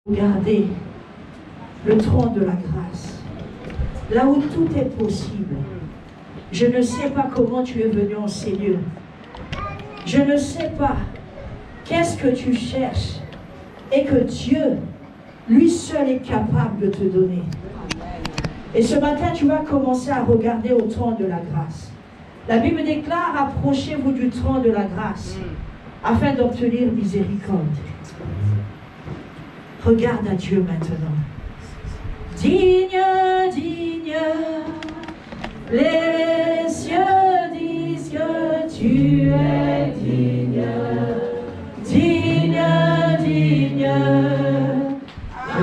Regardez le trône de la grâce, là où tout est possible. Je ne sais pas comment tu es venu en ces lieux. Je ne sais pas qu'est-ce que tu cherches et que Dieu, lui seul, est capable de te donner. Et ce matin, tu vas commencer à regarder au trône de la grâce. La Bible déclare, approchez-vous du trône de la grâce afin d'obtenir miséricorde. Regarde à Dieu maintenant. Digne, digne, les cieux disent que tu es digne. Digne, digne,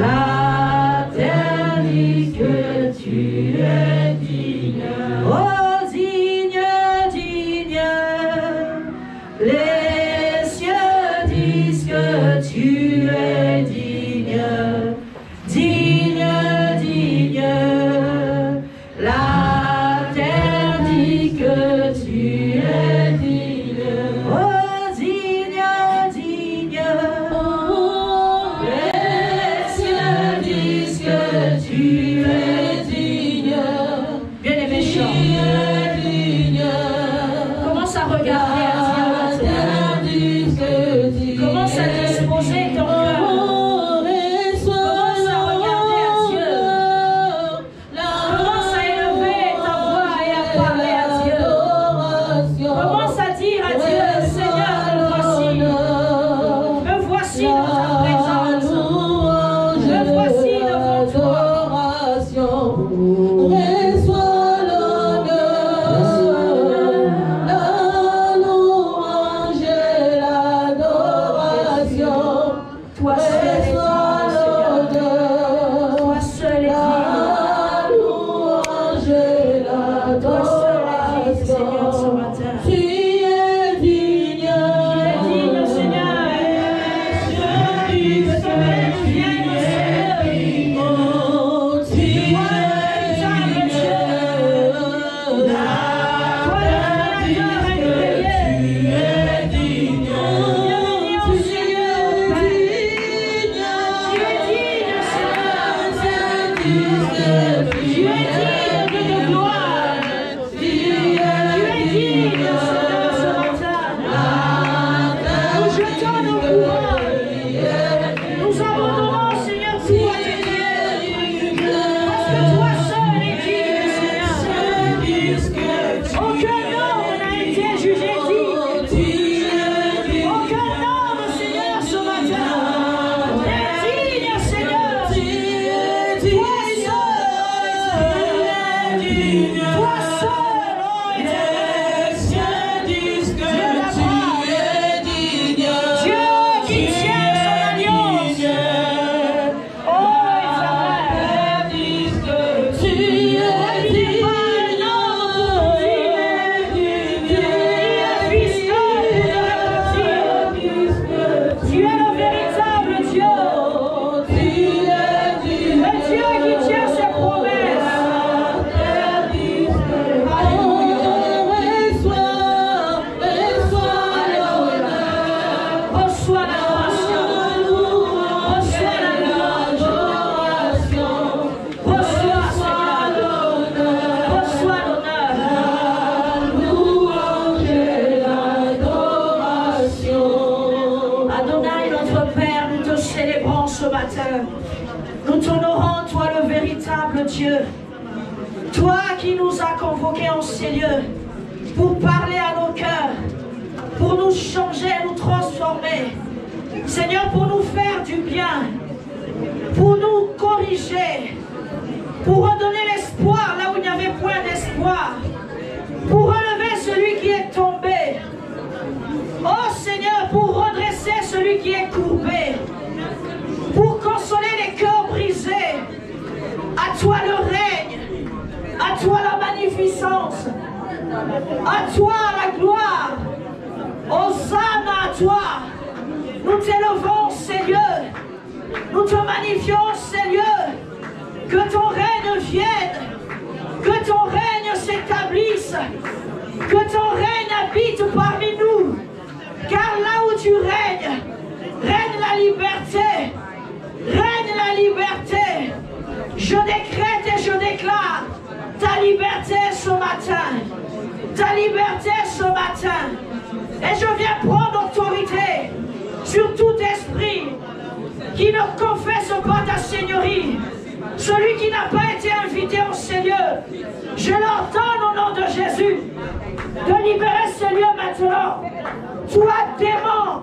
la terre dit que tu es digne. Oh, digne, digne, les cieux disent que tu es digne. Digne, digne, la terre dit que tu es digne. Oh, digne, digne, les cieux disent que tu es digne. Bien-aimé, commence à regarder à Dieu. Commence à disposer ton cœur. Nous t'honorons, toi le véritable Dieu, toi qui nous as convoqués en ces lieux pour parler à nos cœurs, pour nous changer, nous transformer, Seigneur, pour nous faire du bien, pour nous corriger, pour redonner l'espoir là où il n'y avait point d'espoir, pour relever celui qui est tombé, oh Seigneur, pour redresser celui qui est courbé, pour consoler les cœurs brisés. À toi le règne, à toi la magnificence, à toi la gloire. Hosanna à toi. Nous t'élevons, Seigneur. Nous te magnifions, Seigneur. Que ton règne vienne, que ton règne s'établisse, que ton règne habite parmi nous. Car là où tu règnes, règne la liberté, règne décrète et je déclare ta liberté ce matin. Ta liberté ce matin. Et je viens prendre autorité sur tout esprit qui ne confesse pas ta seigneurie. Celui qui n'a pas été invité au Seigneur, je l'ordonne au nom de Jésus de libérer ce lieu maintenant. Toi, démon,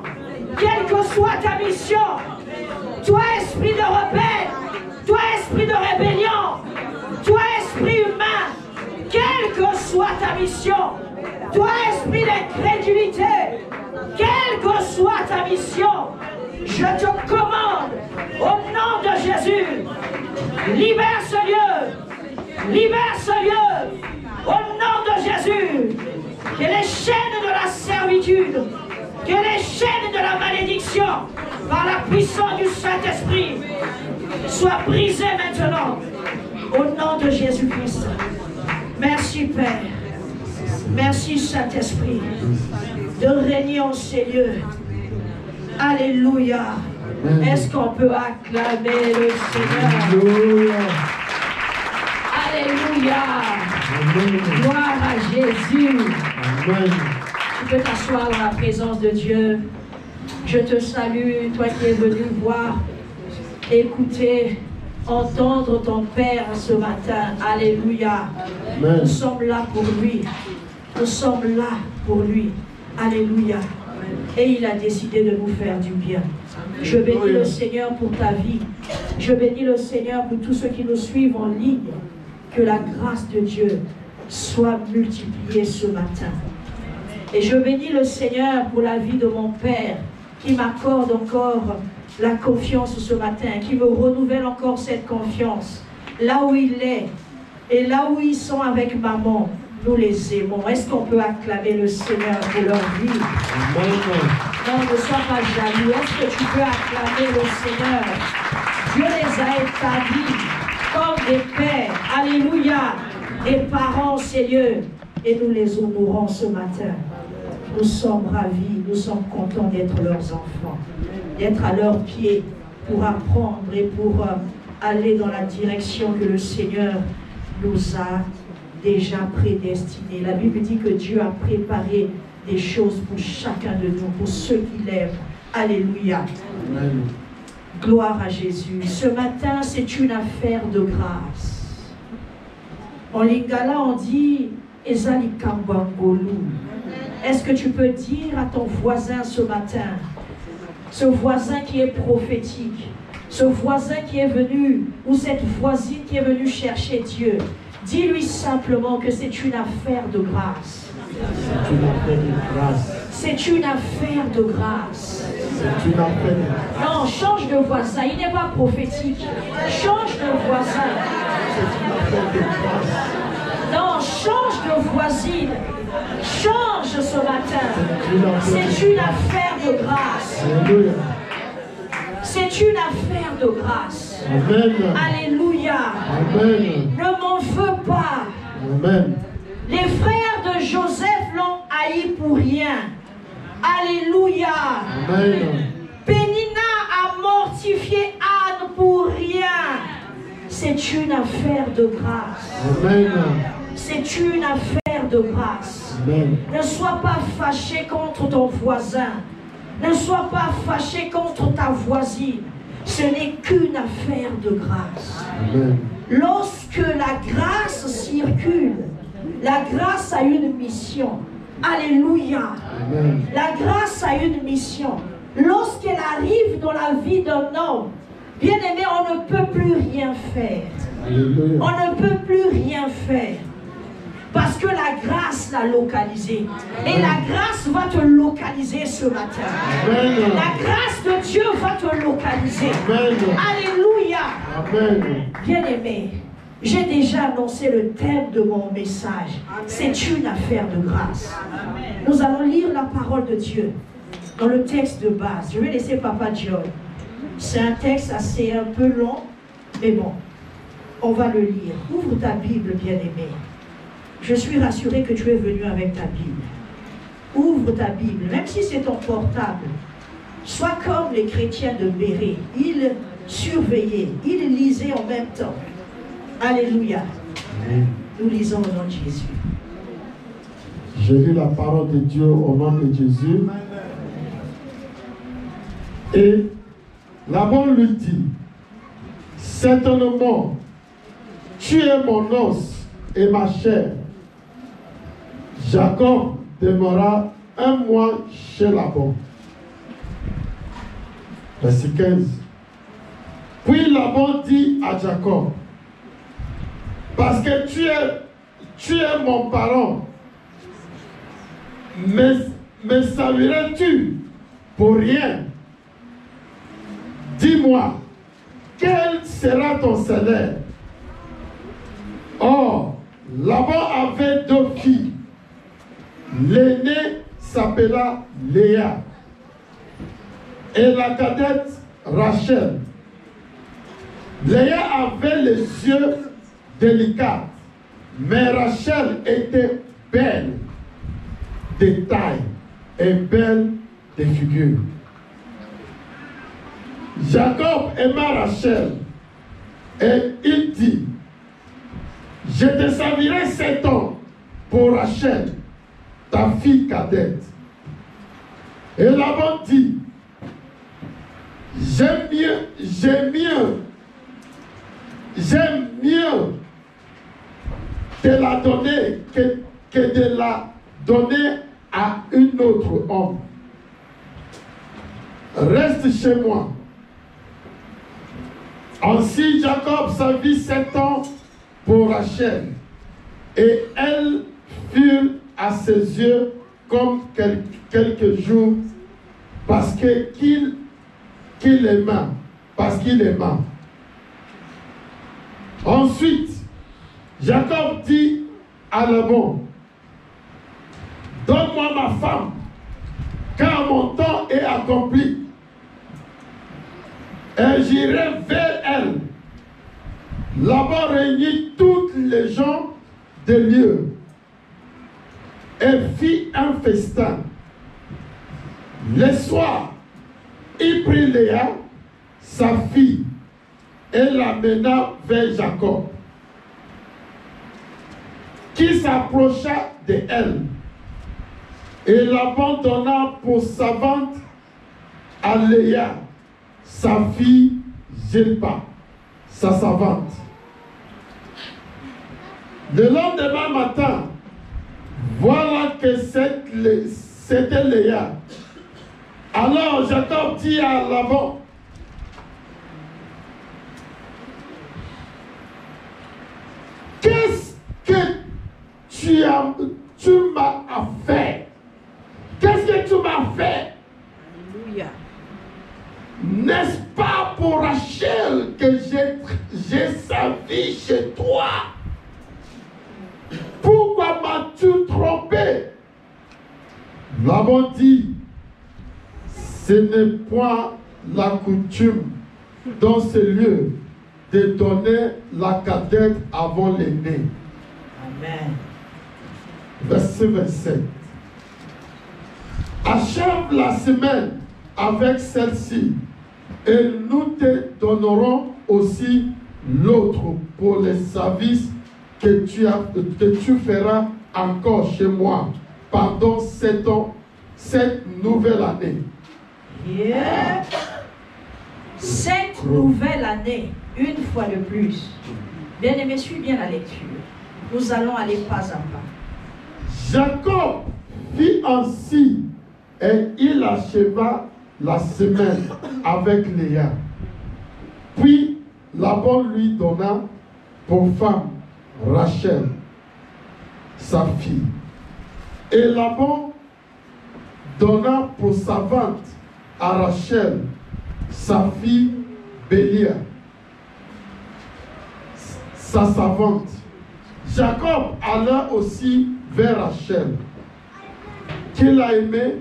quelle que soit ta mission, toi, esprit de rebelle, toi, esprit de rébellion, toi, esprit humain, quelle que soit ta mission, toi, esprit d'incrédulité, quelle que soit ta mission, je te commande, au nom de Jésus, libère ce lieu, au nom de Jésus, que les chaînes de la servitude, que les chaînes de la malédiction, par la puissance du Saint-Esprit, soient brisées maintenant, au nom de Jésus-Christ. Merci Père, merci Saint-Esprit, de régner en ces lieux. Alléluia. Est-ce qu'on peut acclamer le Seigneur? Alléluia. Gloire à Jésus. Amen. Tu peux t'asseoir dans la présence de Dieu. Je te salue, toi qui es venu voir, écouter, entendre ton Père ce matin. Alléluia. Amen. Nous sommes là pour lui. Nous sommes là pour lui. Alléluia. Et il a décidé de nous faire du bien. Je bénis le Seigneur pour ta vie. Je bénis le Seigneur pour tous ceux qui nous suivent en ligne. Que la grâce de Dieu soit multipliée ce matin. Et je bénis le Seigneur pour la vie de mon Père qui m'accorde encore la confiance ce matin, qui me renouvelle encore cette confiance. Là où il est et là où ils sont avec maman, nous les aimons. Est-ce qu'on peut acclamer le Seigneur pour leur vie? Non, ne sois pas jaloux. Est-ce que tu peux acclamer le Seigneur? Dieu les a établis comme des pères. Alléluia. Des parents, Seigneur. Et nous les honorons ce matin. Nous sommes ravis, nous sommes contents d'être leurs enfants, d'être à leurs pieds pour apprendre et pour aller dans la direction que le Seigneur nous a déjà prédestinée. La Bible dit que Dieu a préparé des choses pour chacun de nous, pour ceux qui l'aiment. Alléluia. Amen. Gloire à Jésus. Ce matin, c'est une affaire de grâce. En lingala, on dit Ezali Kambangolu. Est-ce que tu peux dire à ton voisin ce matin, ce voisin qui est prophétique, ce voisin qui est venu, ou cette voisine qui est venue chercher Dieu, dis-lui simplement que c'est une affaire de grâce. C'est une affaire de grâce. C'est une affaire de grâce. C'est une affaire de grâce. Non, change de voisin, il n'est pas prophétique. Change de voisin. C'est une affaire de grâce. Non, change de voisine. Change ce matin. C'est une affaire de grâce. C'est une affaire de grâce. Amen. Alléluia. Amen. Ne m'en veux pas. Amen. Les frères de Joseph l'ont haï pour rien. Alléluia. Amen. Pénina a mortifié Anne pour rien. C'est une affaire de grâce. Amen. C'est une affaire de grâce. Amen. Ne sois pas fâché contre ton voisin. Ne sois pas fâché contre ta voisine. Ce n'est qu'une affaire de grâce. Amen. Lorsque la grâce circule, la grâce a une mission. Alléluia. Amen. La grâce a une mission. Lorsqu'elle arrive dans la vie d'un homme, bien aimé, on ne peut plus rien faire. Alléluia. On ne peut plus rien faire. Parce que la grâce l'a localisé. Et la grâce va te localiser ce matin. Amen. La grâce de Dieu va te localiser. Amen. Alléluia. Amen. Bien-aimé, j'ai déjà annoncé le thème de mon message. C'est une affaire de grâce. Nous allons lire la parole de Dieu dans le texte de base. Je vais laisser Papa John. C'est un texte assez un peu long, mais bon, on va le lire. Ouvre ta Bible, bien-aimé. Je suis rassuré que tu es venu avec ta Bible. Ouvre ta Bible, même si c'est ton portable. Sois comme les chrétiens de Bérée. Ils surveillaient, ils lisaient en même temps. Alléluia. Amen. Nous lisons au nom de Jésus. Je lis la parole de Dieu au nom de Jésus. Et Laban lui dit, certainement, tu es mon os et ma chair. Jacob demeura un mois chez Laban. Verset 15. Puis Laban dit à Jacob, parce que tu es mon parent, me saluerais-tu pour rien? Dis-moi, quel sera ton salaire? Or, Laban avait 2 filles. L'aînée s'appela Léa et la cadette Rachel. Léa avait les yeux délicats, mais Rachel était belle de taille et belle de figure. Jacob aima Rachel et il dit, je te servirai 7 ans pour Rachel, ta fille cadette. Et Laban dit, j'aime mieux te la donner que de la donner à un autre homme. Reste chez moi. Ainsi Jacob servit 7 ans pour Rachel, et elle fut à ses yeux comme quelques jours parce qu'il aima. Ensuite, Jacob dit à Laban, donne-moi ma femme, car mon temps est accompli, et j'irai vers elle. Laban réunit toutes les gens de lieu et fit un festin. Le soir, il prit Léa, sa fille, et l'amena vers Jacob, qui s'approcha de elle et l'abandonna pour servante à Léa, sa fille Zilpa, sa servante. Le lendemain matin, voilà que c'était Léa. Alors Jacob dit à Laban, qu'est-ce que tu m'as fait? Qu'est-ce que tu m'as fait? Alléluia. N'est-ce pas pour Rachel que j'ai servi chez toi? Pourquoi m'as-tu trompé? Laban dit, ce n'est point la coutume dans ce lieu de donner la cadette avant l'aîné. Amen. Verset 27. Achève la semaine avec celle-ci, et nous te donnerons aussi l'autre pour les services que tu feras encore chez moi pendant 7 ans, cette nouvelle année. Yeah. Cette nouvelle année, une fois de plus. Bien-aimés, suis bien la lecture. Nous allons aller pas à pas. Jacob fit ainsi et il acheva la semaine avec Léa. Puis Laban lui donna pour femme Rachel, sa fille. Et Laban donna pour servante à Rachel, sa fille Bélia, sa servante. Jacob alla aussi vers Rachel, qu'il a aimé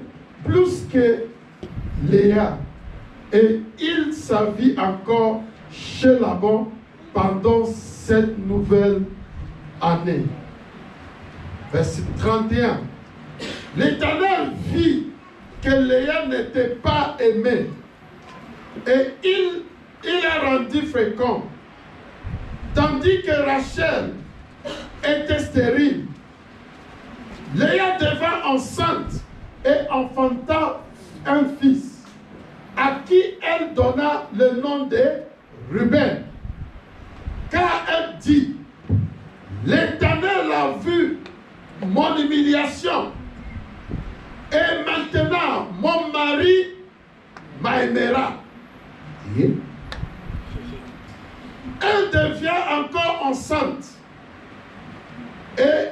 plus que Léa, et il servit encore chez Laban pendant cette nouvelle année. Verset 31. L'Éternel vit que Léa n'était pas aimée, et il a rendu fréquent, tandis tandis que Rachel était stérile, Léa devint enceinte et enfanta un fils, à qui elle donna le nom de Ruben. Car elle dit, l'Éternel a vu mon humiliation, et maintenant mon mari m'aimera. Elle devient encore enceinte et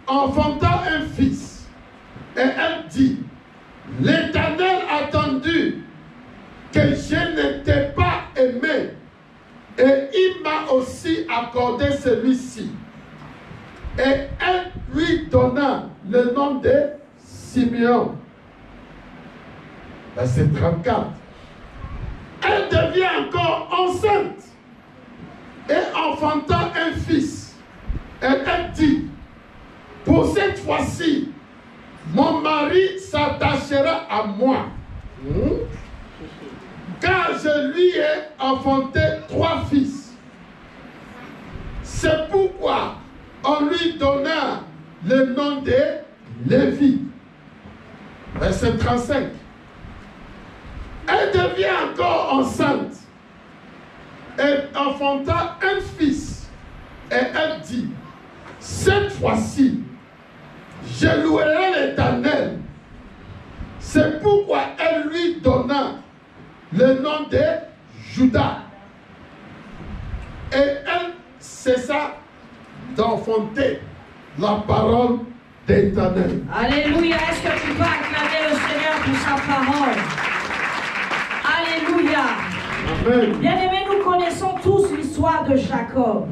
enfanta un fils. Et elle dit, l'Éternel a attendu que je n'étais pas aimé, et il m'a aussi accordé celui-ci. Et elle lui donna le nom de Simeon. Verset 34. Elle devient encore enceinte et enfanta un fils. Et elle dit, pour cette fois-ci, mon mari s'attachera à moi. Car je lui ai enfanté 3 fils. C'est pourquoi on lui donna le nom de Lévi. Verset 35. Elle devient encore enceinte et enfanta un fils. Et elle dit, cette fois-ci, je louerai l'Éternel. C'est pourquoi elle lui donna le nom de Judas. Et elle cessa d'enfanter la parole d'Éternel. Alléluia. Est-ce que tu peux acclamer le Seigneur pour sa parole? Alléluia. Amen. Bien-aimés, nous connaissons tous l'histoire de Jacob.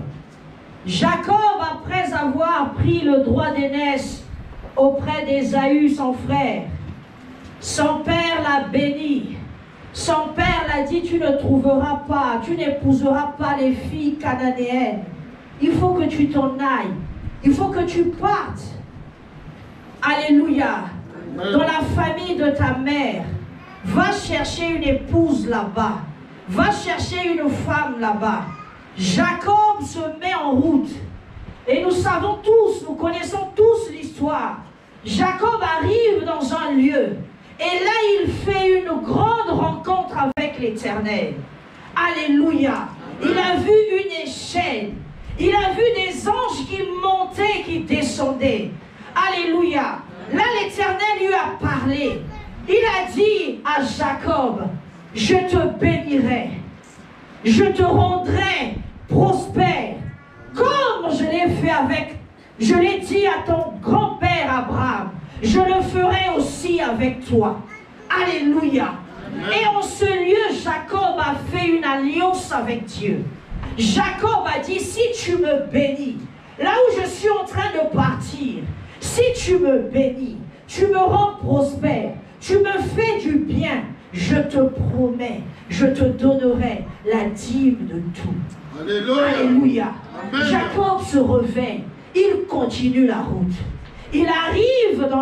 Jacob, après avoir pris le droit d'aînesse auprès d'Ésaü, son frère, son père l'a béni. Son père l'a dit, tu ne trouveras pas, tu n'épouseras pas les filles cananéennes. Il faut que tu t'en ailles. Il faut que tu partes. Alléluia. Dans la famille de ta mère. Va chercher une épouse là-bas. Va chercher une femme là-bas. Jacob se met en route. Et nous savons tous, nous connaissons tous l'histoire. Jacob arrive dans un lieu. Et là, il fait une grande rencontre avec l'Éternel. Alléluia. Il a vu une échelle. Il a vu des anges qui montaient, qui descendaient. Alléluia. Là, l'Éternel lui a parlé. Il a dit à Jacob, je te bénirai. Je te rendrai prospère. Comme je l'ai fait avec, je l'ai dit à ton grand-père Abraham. Je le ferai aussi avec toi. Alléluia. Et en ce lieu, Jacob a fait une alliance avec Dieu. Jacob a dit, si tu me bénis, là où je suis en train de partir, si tu me bénis, tu me rends prospère, tu me fais du bien, je te promets, je te donnerai la dîme de tout. Alléluia. Alléluia. Amen. Jacob se réveille, il continue la route. Il arrive dans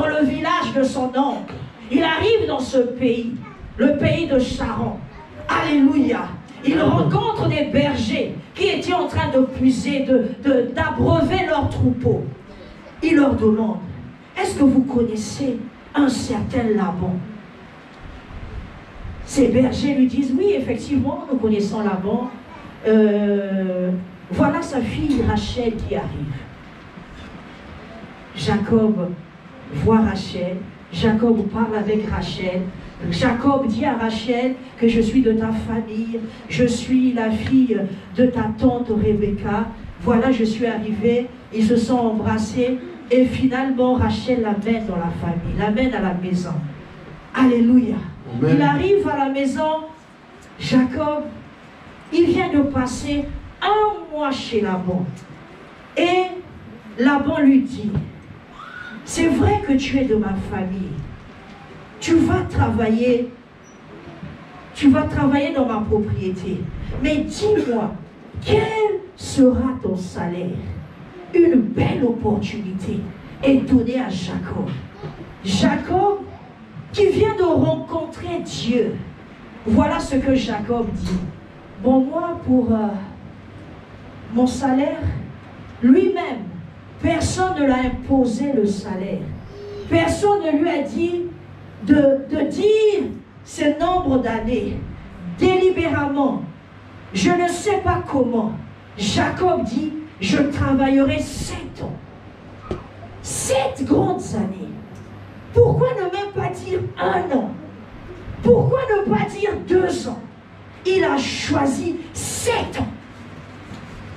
le village de son oncle. Il arrive dans ce pays, le pays de Charan. Alléluia. Il rencontre des bergers qui étaient en train de puiser, d'abreuver leurs troupeaux. Il leur demande, est-ce que vous connaissez un certain Laban? Ces bergers lui disent, oui, effectivement, nous connaissons Laban. Voilà sa fille Rachel qui arrive. Jacob voit Rachel. Jacob parle avec Rachel. Jacob dit à Rachel que je suis de ta famille. Je suis la fille de ta tante Rebecca. Voilà, je suis arrivé. Ils se sont embrassés. Et finalement, Rachel l'amène dans la famille. L'amène à la maison. Alléluia. Amen. Il arrive à la maison. Jacob, il vient de passer 1 mois chez Laban. Et Laban lui dit, c'est vrai que tu es de ma famille. Tu vas travailler dans ma propriété. Mais dis-moi, quel sera ton salaire? Une belle opportunité est donnée à Jacob. Jacob, qui vient de rencontrer Dieu. Voilà ce que Jacob dit. Bon, moi, mon salaire, lui-même, personne ne l'a imposé le salaire. Personne ne lui a dit de dire ce nombre d'années. Délibérément, je ne sais pas comment, Jacob dit, je travaillerai 7 ans. 7 grandes années. Pourquoi ne même pas dire 1 an? Pourquoi ne pas dire 2 ans? Il a choisi 7 ans.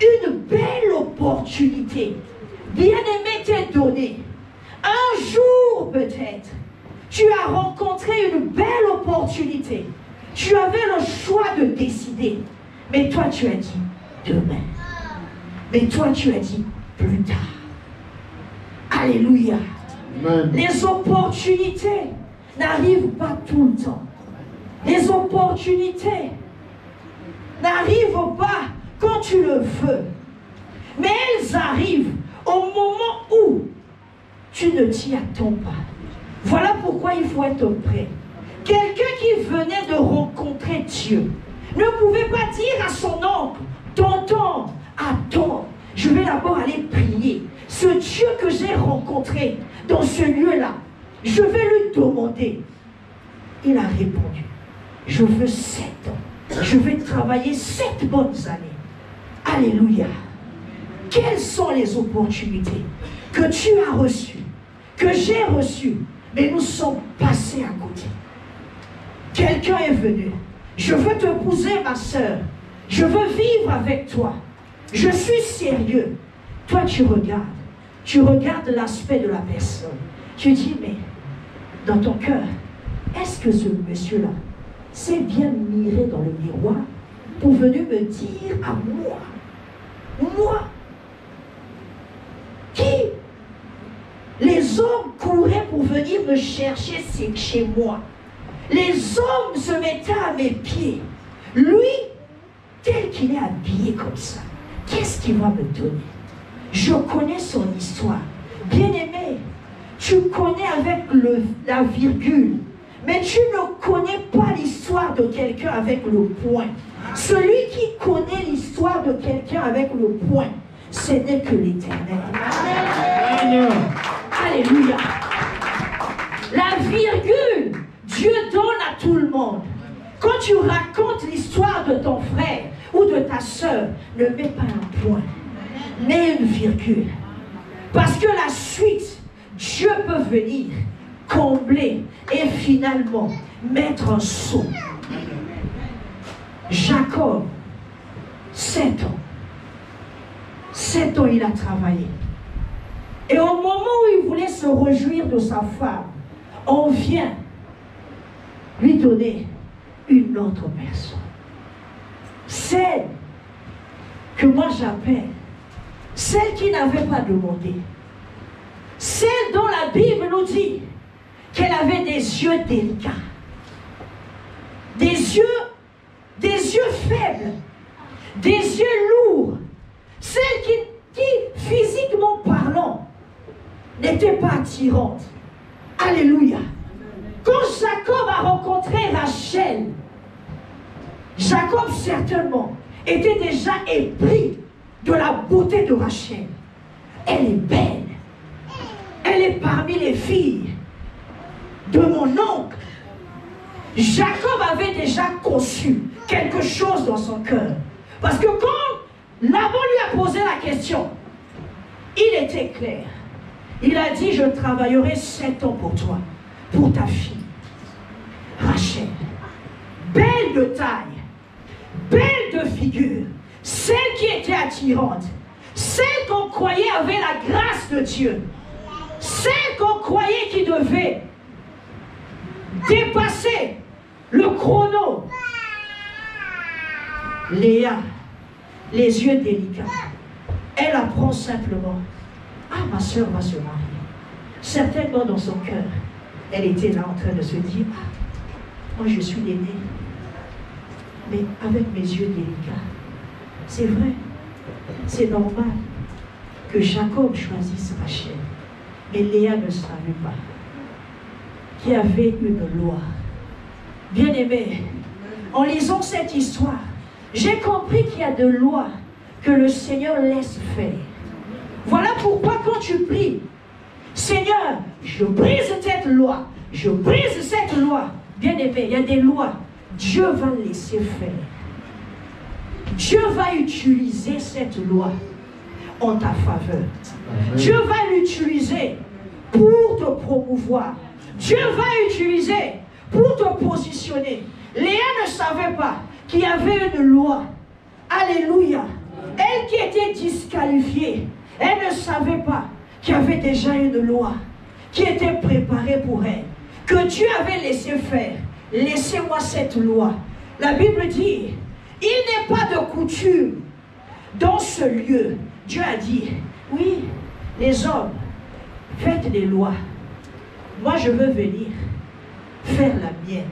Une belle opportunité. Bien-aimé t'est donné. Un jour peut-être, tu as rencontré une belle opportunité. Tu avais le choix de décider. Mais toi tu as dit demain. Mais toi tu as dit plus tard. Alléluia. Amen. Les opportunités n'arrivent pas tout le temps. Les opportunités n'arrivent pas quand tu le veux. Mais elles arrivent au moment où tu ne t'y attends pas. Voilà pourquoi il faut être prêt. Quelqu'un qui venait de rencontrer Dieu ne pouvait pas dire à son oncle, tonton, attends, je vais d'abord aller prier. Ce Dieu que j'ai rencontré dans ce lieu-là, je vais lui demander. Il a répondu, je veux 7 ans. Je vais travailler 7 bonnes années. Alléluia. Quelles sont les opportunités que tu as reçues, que j'ai reçues, mais nous sommes passés à côté? Quelqu'un est venu. Je veux t'épouser, ma soeur. Je veux vivre avec toi. Je suis sérieux. Toi, tu regardes l'aspect de la personne. Tu dis, mais dans ton cœur, est-ce que ce monsieur-là s'est bien miré dans le miroir pour venir me dire à moi, qui les hommes couraient pour venir me chercher chez moi. Les hommes se mettaient à mes pieds. Lui, tel qu'il est habillé comme ça, qu'est-ce qu'il va me donner? Je connais son histoire. Bien-aimé, tu connais avec la virgule, mais tu ne connais pas l'histoire de quelqu'un avec le point. Celui qui connaît l'histoire de quelqu'un avec le point, ce n'est que l'Éternel. Amen. Alléluia. La virgule, Dieu donne à tout le monde. Quand tu racontes l'histoire de ton frère ou de ta soeur, ne mets pas un point, mets une virgule. Parce que la suite, Dieu peut venir combler et finalement mettre un sceau. Jacob, 7 ans. 7 ans il a travaillé. Et au moment où il voulait se réjouir de sa femme, on vient lui donner une autre personne. Celle que moi j'appelle, celle qui n'avait pas demandé. Celle dont la Bible nous dit qu'elle avait des yeux délicats. Des yeux faibles. Des yeux lourds. Celle qui physiquement parlant, n'était pas attirante. Alléluia. Quand Jacob a rencontré Rachel, Jacob certainement était déjà épris de la beauté de Rachel. Elle est belle. Elle est parmi les filles de mon oncle. Jacob avait déjà conçu quelque chose dans son cœur. Parce que quand Laban lui a posé la question, il était clair. Il a dit, je travaillerai 7 ans pour toi, pour ta fille. Rachel, belle de taille, belle de figure, celle qui était attirante, celle qu'on croyait avait la grâce de Dieu, celle qu'on croyait qui devait dépasser le chrono. Léa, les yeux délicats, elle apprend simplement, ah, ma soeur va se marier. Certainement dans son cœur, elle était là en train de se dire, ah, moi je suis l'aînée, mais avec mes yeux délicats. C'est vrai, c'est normal que Jacob choisisse Rachel, mais Léa ne savait pas qu'il y avait une loi. Bien-aimé, en lisant cette histoire, j'ai compris qu'il y a des lois que le Seigneur laisse faire. Voilà pourquoi quand tu pries, Seigneur, je brise cette loi, je brise cette loi. Bien aimé, il y a des lois, Dieu va laisser faire. Dieu va utiliser cette loi en ta faveur. Amen. Dieu va l'utiliser pour te promouvoir. Dieu va l'utiliser pour te positionner. Léa ne savait pas qu'il y avait une loi. Alléluia. Elle qui était disqualifiée, elle ne savait pas qu'il y avait déjà une loi qui était préparée pour elle, que Dieu avait laissé faire. Laissez-moi cette loi. La Bible dit, il n'est pas de coutume dans ce lieu. Dieu a dit, oui, les hommes, faites des lois. Moi, je veux venir faire la mienne.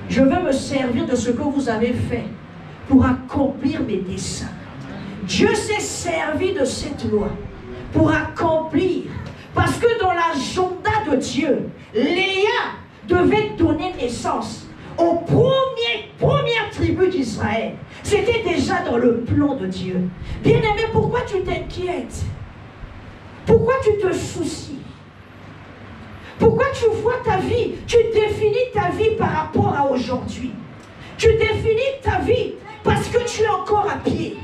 Je veux me servir de ce que vous avez fait pour accomplir mes desseins. Dieu s'est servi de cette loi pour accomplir. Parce que dans l'agenda de Dieu, Léa devait donner naissance aux premières tribus d'Israël. C'était déjà dans le plan de Dieu. Bien-aimé, pourquoi tu t'inquiètes? Pourquoi tu te soucies? Pourquoi tu vois ta vie? Tu définis ta vie par rapport à aujourd'hui. Tu définis ta vie parce que tu es encore à pied.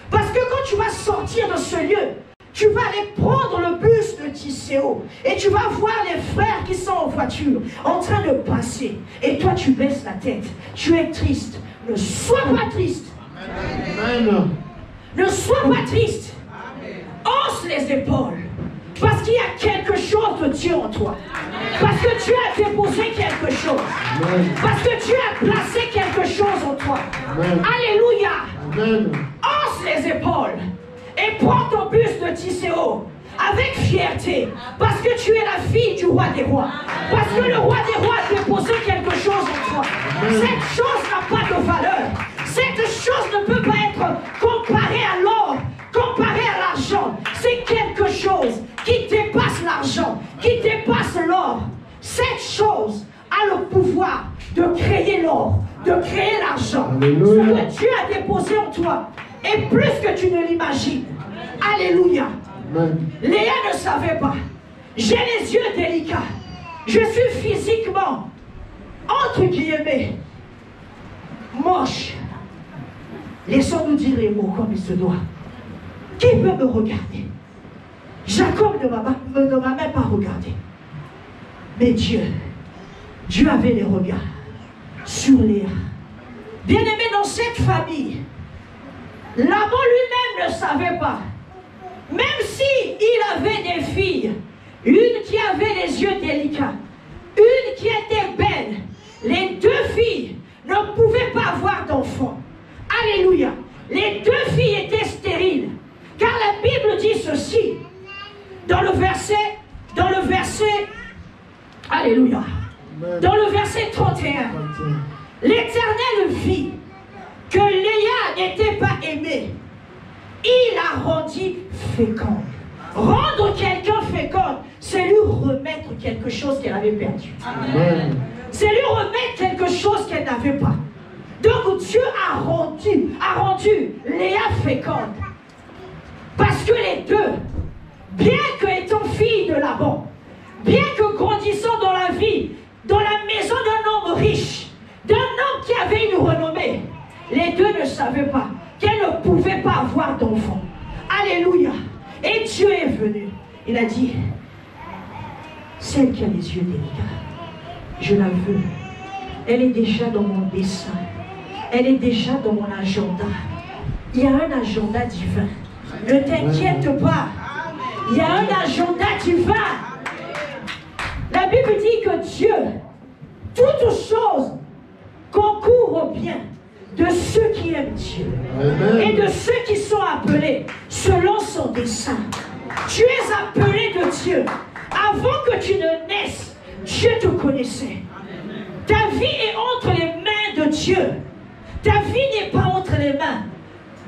Parce que quand tu vas sortir de ce lieu, tu vas aller prendre le bus de Tisséo et tu vas voir les frères qui sont en voiture en train de passer. Et toi, tu baisses la tête. Tu es triste. Ne sois pas triste. Amen. Ne sois pas triste. Hausse les épaules. Parce qu'il y a quelque chose de Dieu en toi. Parce que Dieu a déposé quelque chose. Parce que Dieu a placé quelque chose en toi. Alléluia. Hausse les épaules. Et prends ton bus de Tisséo avec fierté. Parce que tu es la fille du roi des rois. Parce que le roi des rois a déposé quelque chose en toi. Cette chose n'a pas de valeur. Cette chose ne peut pas être comparée à l'or, comparée à l'argent. C'est quelque chose qui dépasse l'argent, qui dépasse l'or. Cette chose a le pouvoir de créer l'or, de créer l'argent. Ce que Dieu a déposé en toi est plus que tu ne l'imagines. Alléluia. Léa ne savait pas. J'ai les yeux délicats. Je suis physiquement, entre guillemets, moche. Laissons-nous dire les mots comme il se doit. Qui peut me regarder? Jacob ne m'a même pas regardé. Mais Dieu avait les regards sur Léa. Bien-aimé, dans cette famille, Laban lui-même ne savait pas. Même si il avait des filles, une qui avait les yeux délicats, une qui était belle, les deux filles ne pouvaient pas avoir d'enfants. Alléluia. Les deux filles étaient stériles. Car la Bible dit ceci. Dans le verset, alléluia. Dans le verset 31, l'Éternel vit que Léa n'était pas aimée. Il la rendit féconde. Rendre quelqu'un féconde, c'est lui remettre quelque chose qu'elle avait perdu. C'est lui remettre quelque chose qu'elle n'avait pas. Donc Dieu a rendu Léa féconde. Parce que les deux, bien qu'étant filles de Laban, bien que grandissant dans la vie, dans la maison d'un homme riche, d'un homme qui avait une renommée, les deux ne savaient pas qu'elle ne pouvait pas avoir d'enfant. Alléluia. Et Dieu est venu. Il a dit, celle qui a les yeux délicats, je la veux. Elle est déjà dans mon dessein. Elle est déjà dans mon agenda. Il y a un agenda divin. Ne t'inquiète pas. Il y a un agenda divin. La Bible dit que Dieu, toutes choses concourent au bien de ceux qui aiment Dieu. Amen. Et de ceux qui sont appelés selon son dessein. Tu es appelé de Dieu. Avant que tu ne naisses, Dieu te connaissait. Ta vie est entre les mains de Dieu. Ta vie n'est pas entre les mains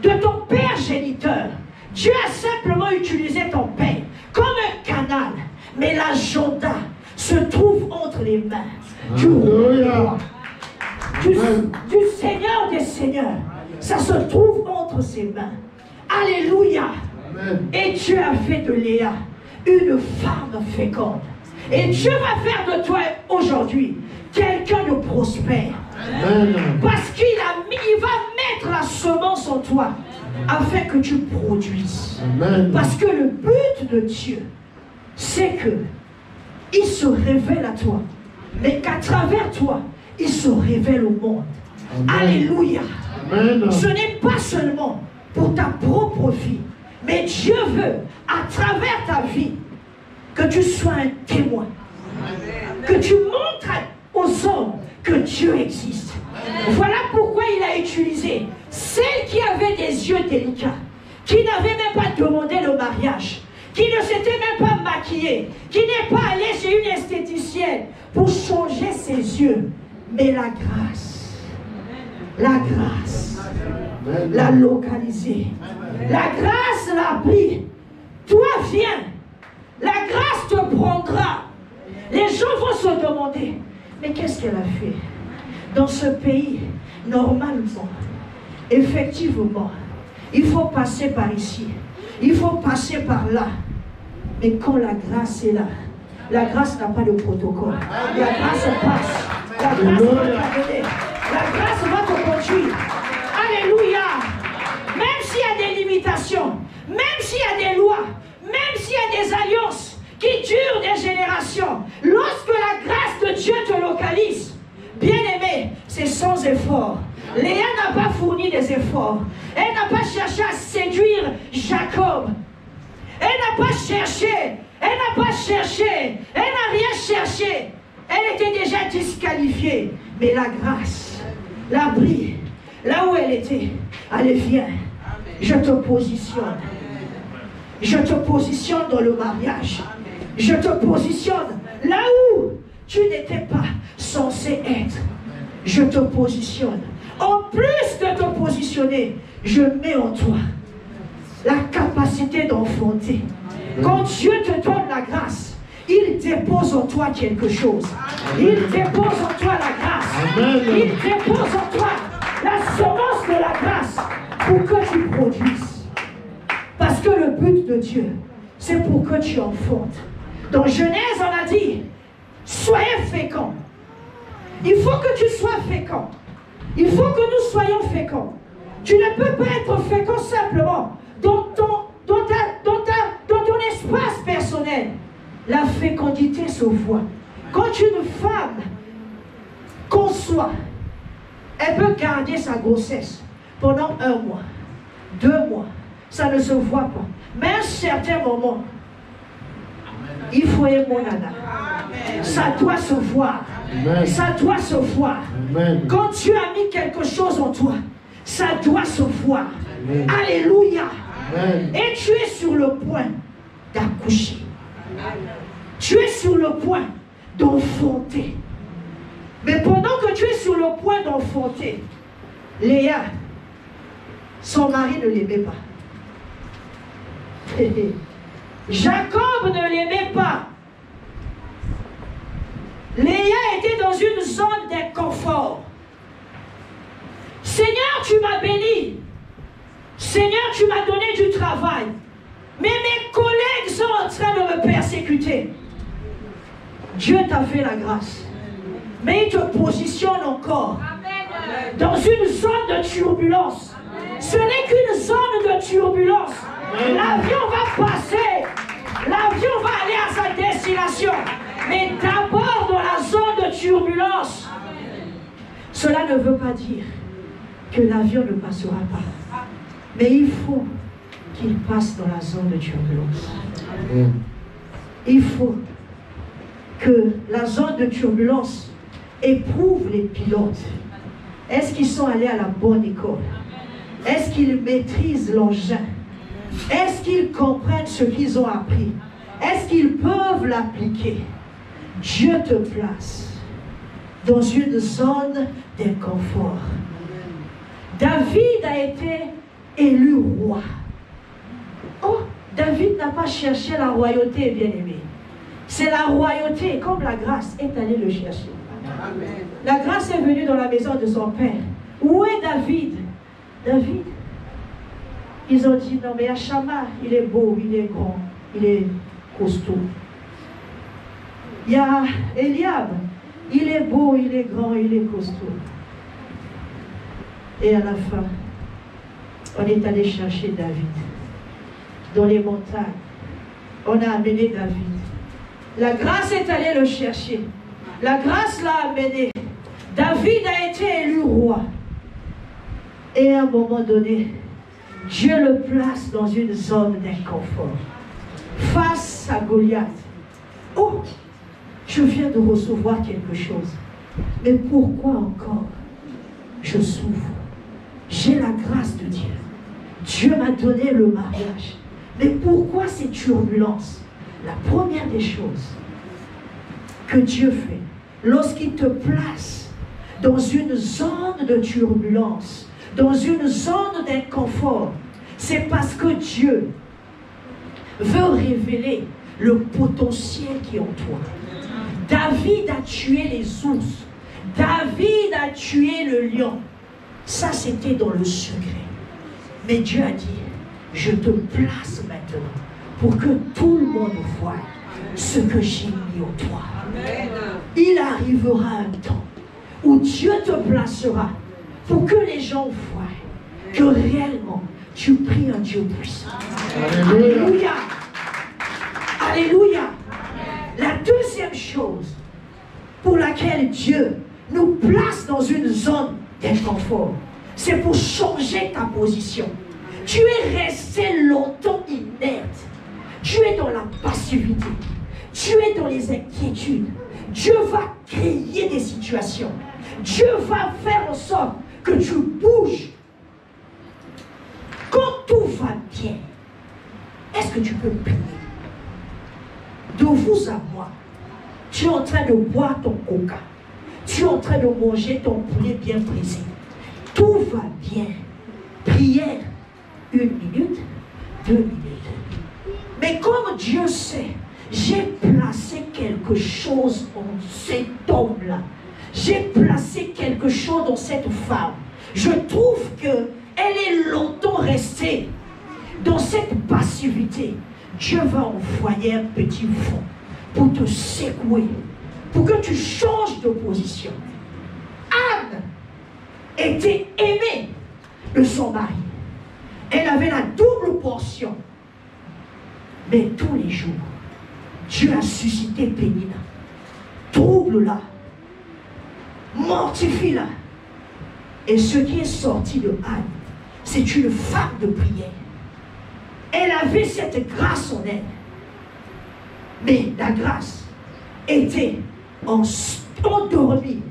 de ton Père géniteur. Dieu a simplement utilisé ton Père comme un canal. Mais l'agenda se trouve entre les mains du roi, du Seigneur des Seigneurs. Ça se trouve entre ses mains. Alléluia. Amen. Et Dieu a fait de Léa une femme féconde. Et Dieu va faire de toi aujourd'hui quelqu'un de prospère. Amen. Parce qu'il va mettre la semence en toi afin que tu produises. Amen. Parce que le but de Dieu, c'est que il se révèle à toi, mais qu'à travers toi, il se révèle au monde. Amen. Alléluia. Amen. Ce n'est pas seulement pour ta propre vie, mais Dieu veut, à travers ta vie, que tu sois un témoin. Que tu montres aux hommes que Dieu existe. Voilà pourquoi il a utilisé celle qui avait des yeux délicats, qui n'avait même pas demandé le mariage, qui ne s'était même pas maquillée, qui n'est pas allée chez une esthéticienne pour changer ses yeux. Mais la grâce l'a localisée. La grâce l'a pris. Toi, viens. La grâce te prendra. Les gens vont se demander, mais qu'est-ce qu'elle a fait? Dans ce pays, normalement, effectivement, il faut passer par ici. Il faut passer par là. Mais quand la grâce est là, la grâce n'a pas de protocole. La grâce passe. La grâce va t'amener. La grâce va te conduire. Alléluia. Même s'il y a des limitations, même s'il y a des lois, même s'il y a des alliances qui durent des générations, lorsque la grâce de Dieu te localise, bien aimé, c'est sans effort. Léa n'a pas fourni des efforts. Elle n'a pas cherché à séduire Jacob. Elle n'a pas cherché. Elle n'a pas cherché. Elle n'a rien cherché. Elle était déjà disqualifiée. Mais la grâce l'a pris là où elle était. Allez, viens. Je te positionne. Je te positionne dans le mariage. Je te positionne là où tu n'étais pas censé être. Je te positionne. En plus de te positionner, je mets en toi la capacité d'enfanter. Quand Dieu te donne la grâce, il dépose en toi quelque chose. Il dépose en toi la grâce. Il dépose en toi la semence de la grâce pour que tu produises. Parce que le but de Dieu, c'est pour que tu enfantes. Dans Genèse, on a dit, soyez féconds. Il faut que tu sois fécond. Il faut que nous soyons féconds. Tu ne peux pas être fécond simplement dans ton espace personnel. La fécondité se voit. Quand une femme conçoit, elle peut garder sa grossesse pendant 1 mois, 2 mois. Ça ne se voit pas. Mais à un certain moment, il faut aimer mon nana. Ça doit se voir. Amen. Ça doit se voir. Amen. Quand Dieu a mis quelque chose en toi, ça doit se voir. Amen. Alléluia. Amen. Et tu es sur le point d'accoucher. Tu es sur le point d'enfanter. Mais pendant que tu es sur le point d'enfanter, Léa, son mari ne l'aimait pas. Jacob ne l'aimait pas. Léa était dans une zone d'inconfort. Seigneur, tu m'as béni. Seigneur, tu m'as donné du travail. Mais mes collègues sont en train de me persécuter. Dieu t'a fait la grâce. Mais il te positionne encore dans une zone de turbulence. Ce n'est qu'une zone de turbulence. L'avion va passer. L'avion va aller à sa destination. Mais d'abord dans la zone de turbulence. Cela ne veut pas dire que l'avion ne passera pas. Mais il faut qu'il passe dans la zone de turbulence. Il faut que la zone de turbulence éprouve les pilotes. Est-ce qu'ils sont allés à la bonne école? Est-ce qu'ils maîtrisent l'engin? Est-ce qu'ils comprennent ce qu'ils ont appris? Est-ce qu'ils peuvent l'appliquer? Dieu te place dans une zone d'inconfort. David a été élu roi. Oh, David n'a pas cherché la royauté, bien-aimé. C'est la royauté, comme la grâce, est allée le chercher. La grâce est venue dans la maison de son père. Où est David? David, Ils ont dit, non mais Achama, il est beau, il est grand, il est costaud. Il y a Eliab, il est beau, il est grand, il est costaud. Et à la fin, on est allé chercher David dans les montagnes. On a amené David. La grâce est allée le chercher. La grâce l'a amené. David a été élu roi. Et à un moment donné, Dieu le place dans une zone d'inconfort. Face à Goliath. Oh, je viens de recevoir quelque chose. Mais pourquoi encore je souffre? J'ai la grâce de Dieu. Dieu m'a donné le mariage. Mais pourquoi ces turbulences? La première des choses que Dieu fait, lorsqu'il te place dans une zone de turbulence, dans une zone d'inconfort, c'est parce que Dieu veut révéler le potentiel qui est en toi. David a tué les ours. David a tué le lion. Ça, c'était dans le secret. Mais Dieu a dit, je te place maintenant pour que tout le monde voie ce que j'ai mis en toi. Il arrivera un temps où Dieu te placera pour que les gens voient que réellement tu pries un Dieu puissant. Alléluia. Alléluia. La deuxième chose pour laquelle Dieu nous place dans une zone d'inconfort, c'est pour changer ta position. Tu es resté longtemps inerte. Tu es dans la passivité. Tu es dans les inquiétudes. Dieu va créer des situations. Dieu va faire en sorte que tu bouges. Quand tout va bien, est-ce que tu peux prier? De vous à moi, tu es en train de boire ton coca. Tu es en train de manger ton poulet bien brisé. Tout va bien. Prière, 1 minute, 2 minutes. Mais comme Dieu sait, j'ai placé quelque chose en cet homme-là. J'ai placé quelque chose dans cette femme. Je trouve qu'elle est longtemps restée dans cette passivité. Dieu va envoyer un petit vent pour te secouer, pour que tu changes de position. Anne était aimée de son mari. Elle avait la double portion. Mais tous les jours, Dieu a suscité Pénina. Trouble-la. Mortifie-la. Et ce qui est sorti de Anne, c'est une femme de prière. Elle avait cette grâce en elle. Mais la grâce était endormie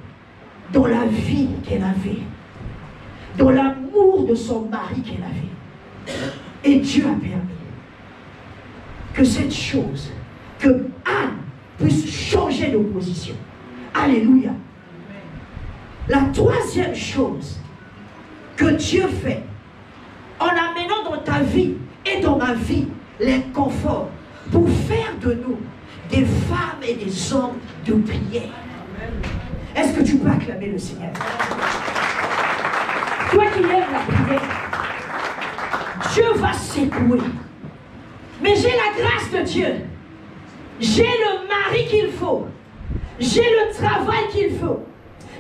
dans la vie qu'elle avait, dans l'amour de son mari qu'elle avait. Et Dieu a permis que cette chose, que Anne puisse changer de position. Alléluia. La troisième chose que Dieu fait en amenant dans ta vie et dans ma vie l'inconfort pour faire de nous des femmes et des hommes de prière. Est-ce que tu peux acclamer le Seigneur? Toi qui aimes la prière, Dieu va secouer. Mais j'ai la grâce de Dieu. J'ai le mari qu'il faut. J'ai le travail qu'il faut.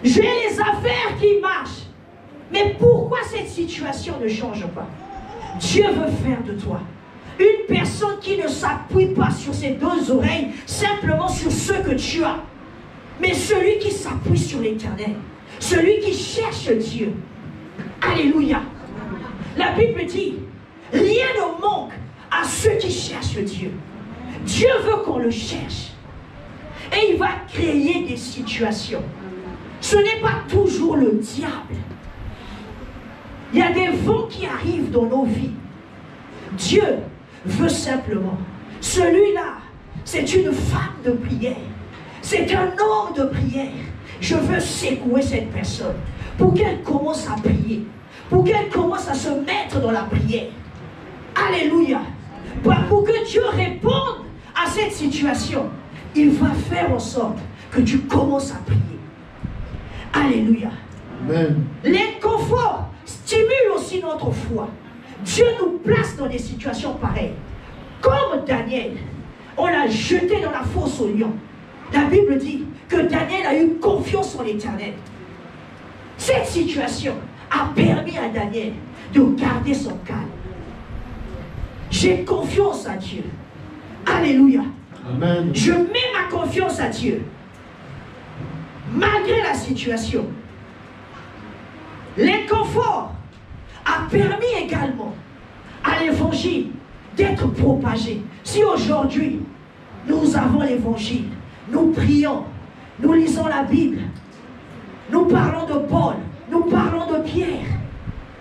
J'ai les affaires qui marchent. Mais pourquoi cette situation ne change pas? Dieu veut faire de toi une personne qui ne s'appuie pas sur ses deux oreilles, simplement sur ce que tu as, mais celui qui s'appuie sur l'Éternel, celui qui cherche Dieu. Alléluia. La Bible dit, rien ne manque à ceux qui cherchent Dieu. Dieu veut qu'on le cherche. Et il va créer des situations. Ce n'est pas toujours le diable. Il y a des vents qui arrivent dans nos vies. Dieu veut simplement. Celui-là, c'est une femme de prière. C'est un homme de prière. Je veux secouer cette personne pour qu'elle commence à prier. Pour qu'elle commence à se mettre dans la prière. Alléluia. Pour que Dieu réponde à cette situation. Il va faire en sorte que tu commences à prier. Alléluia. Amen. L'inconfort stimule aussi notre foi. Dieu nous place dans des situations pareilles. Comme Daniel, on l'a jeté dans la fosse au lion. La Bible dit que Daniel a eu confiance en l'Éternel. Cette situation a permis à Daniel de garder son calme. J'ai confiance à Dieu. Alléluia. Amen. Je mets ma confiance à Dieu. Malgré la situation. L'inconfort a permis également à l'évangile d'être propagé. Si aujourd'hui nous avons l'évangile, nous prions, nous lisons la Bible, nous parlons de Paul, nous parlons de Pierre,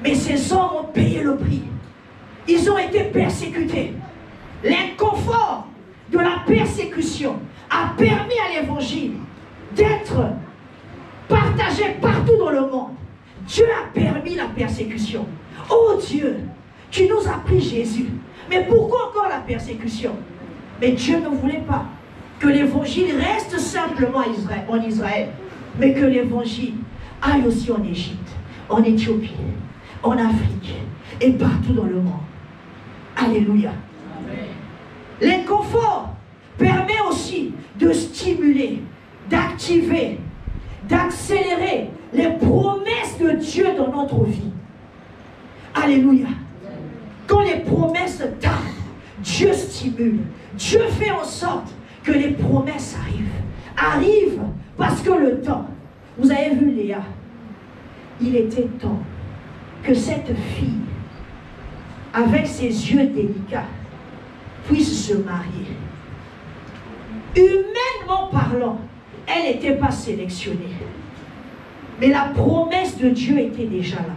mais ces hommes ont payé le prix. Ils ont été persécutés. L'inconfort de la persécution a permis à l'évangile d'être partagé partout dans le monde. Dieu a permis la persécution. Oh Dieu, tu nous as pris Jésus. Mais pourquoi encore la persécution? Mais Dieu ne voulait pas que l'évangile reste simplement en Israël, mais que l'évangile aille aussi en Égypte, en Éthiopie, en Afrique et partout dans le monde. Alléluia. L'inconfort permet aussi de stimuler, d'activer, d'accélérer les promesses de Dieu dans notre vie. Alléluia. Quand les promesses tardent, Dieu stimule. Dieu fait en sorte que les promesses arrivent parce que le temps, vous avez vu Léa, il était temps que cette fille, avec ses yeux délicats, puisse se marier. Humainement parlant, elle n'était pas sélectionnée. Mais la promesse de Dieu était déjà là.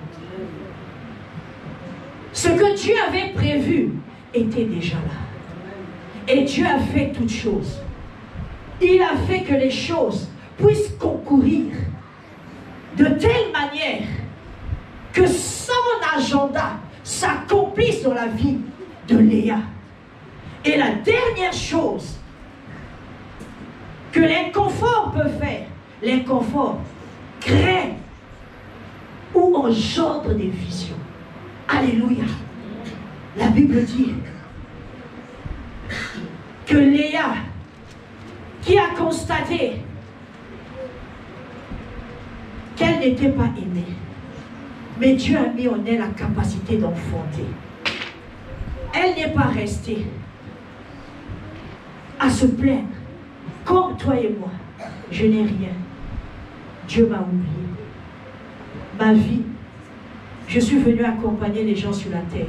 Ce que Dieu avait prévu était déjà là. Et Dieu a fait toutes choses. Il a fait que les choses puissent concourir de telle manière que son agenda s'accomplisse dans la vie de Léa. Et la dernière chose que l'inconfort peut faire, l'inconfort crée ou engendre des visions. Alléluia. La Bible dit que Léa, qui a constaté qu'elle n'était pas aimée, mais Dieu a mis en elle la capacité d'enfanter. Elle n'est pas restée à se plaindre. Comme toi et moi, je n'ai rien. Dieu m'a oublié. Ma vie, je suis venu accompagner les gens sur la terre.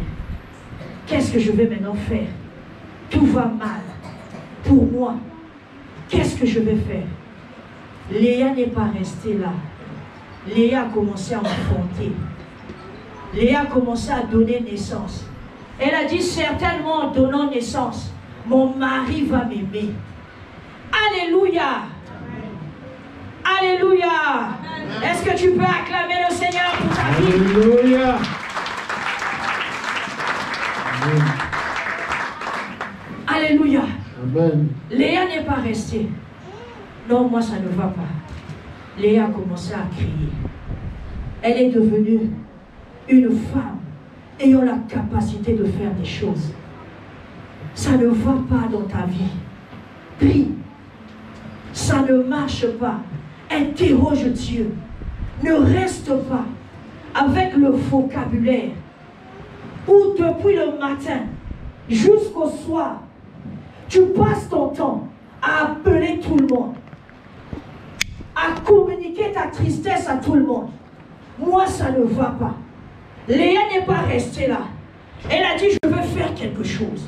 Qu'est-ce que je vais maintenant faire? Tout va mal. Pour moi, qu'est-ce que je vais faire? Léa n'est pas restée là. Léa a commencé à enfanter. Léa a commencé à donner naissance. Elle a dit certainement en donnant naissance, mon mari va m'aimer. Alléluia. Alléluia. Est-ce que tu peux acclamer le Seigneur pour ta vie? Alléluia. Alléluia. Amen. Léa n'est pas restée. Non, moi ça ne va pas. Léa a commencé à crier. Elle est devenue une femme ayant la capacité de faire des choses. Ça ne va pas dans ta vie. Prie. Ça ne marche pas. Interroge Dieu. Ne reste pas avec le vocabulaire où depuis le matin jusqu'au soir, tu passes ton temps à appeler tout le monde, à communiquer ta tristesse à tout le monde. Moi, ça ne va pas. Léa n'est pas restée là. Elle a dit, je veux faire quelque chose.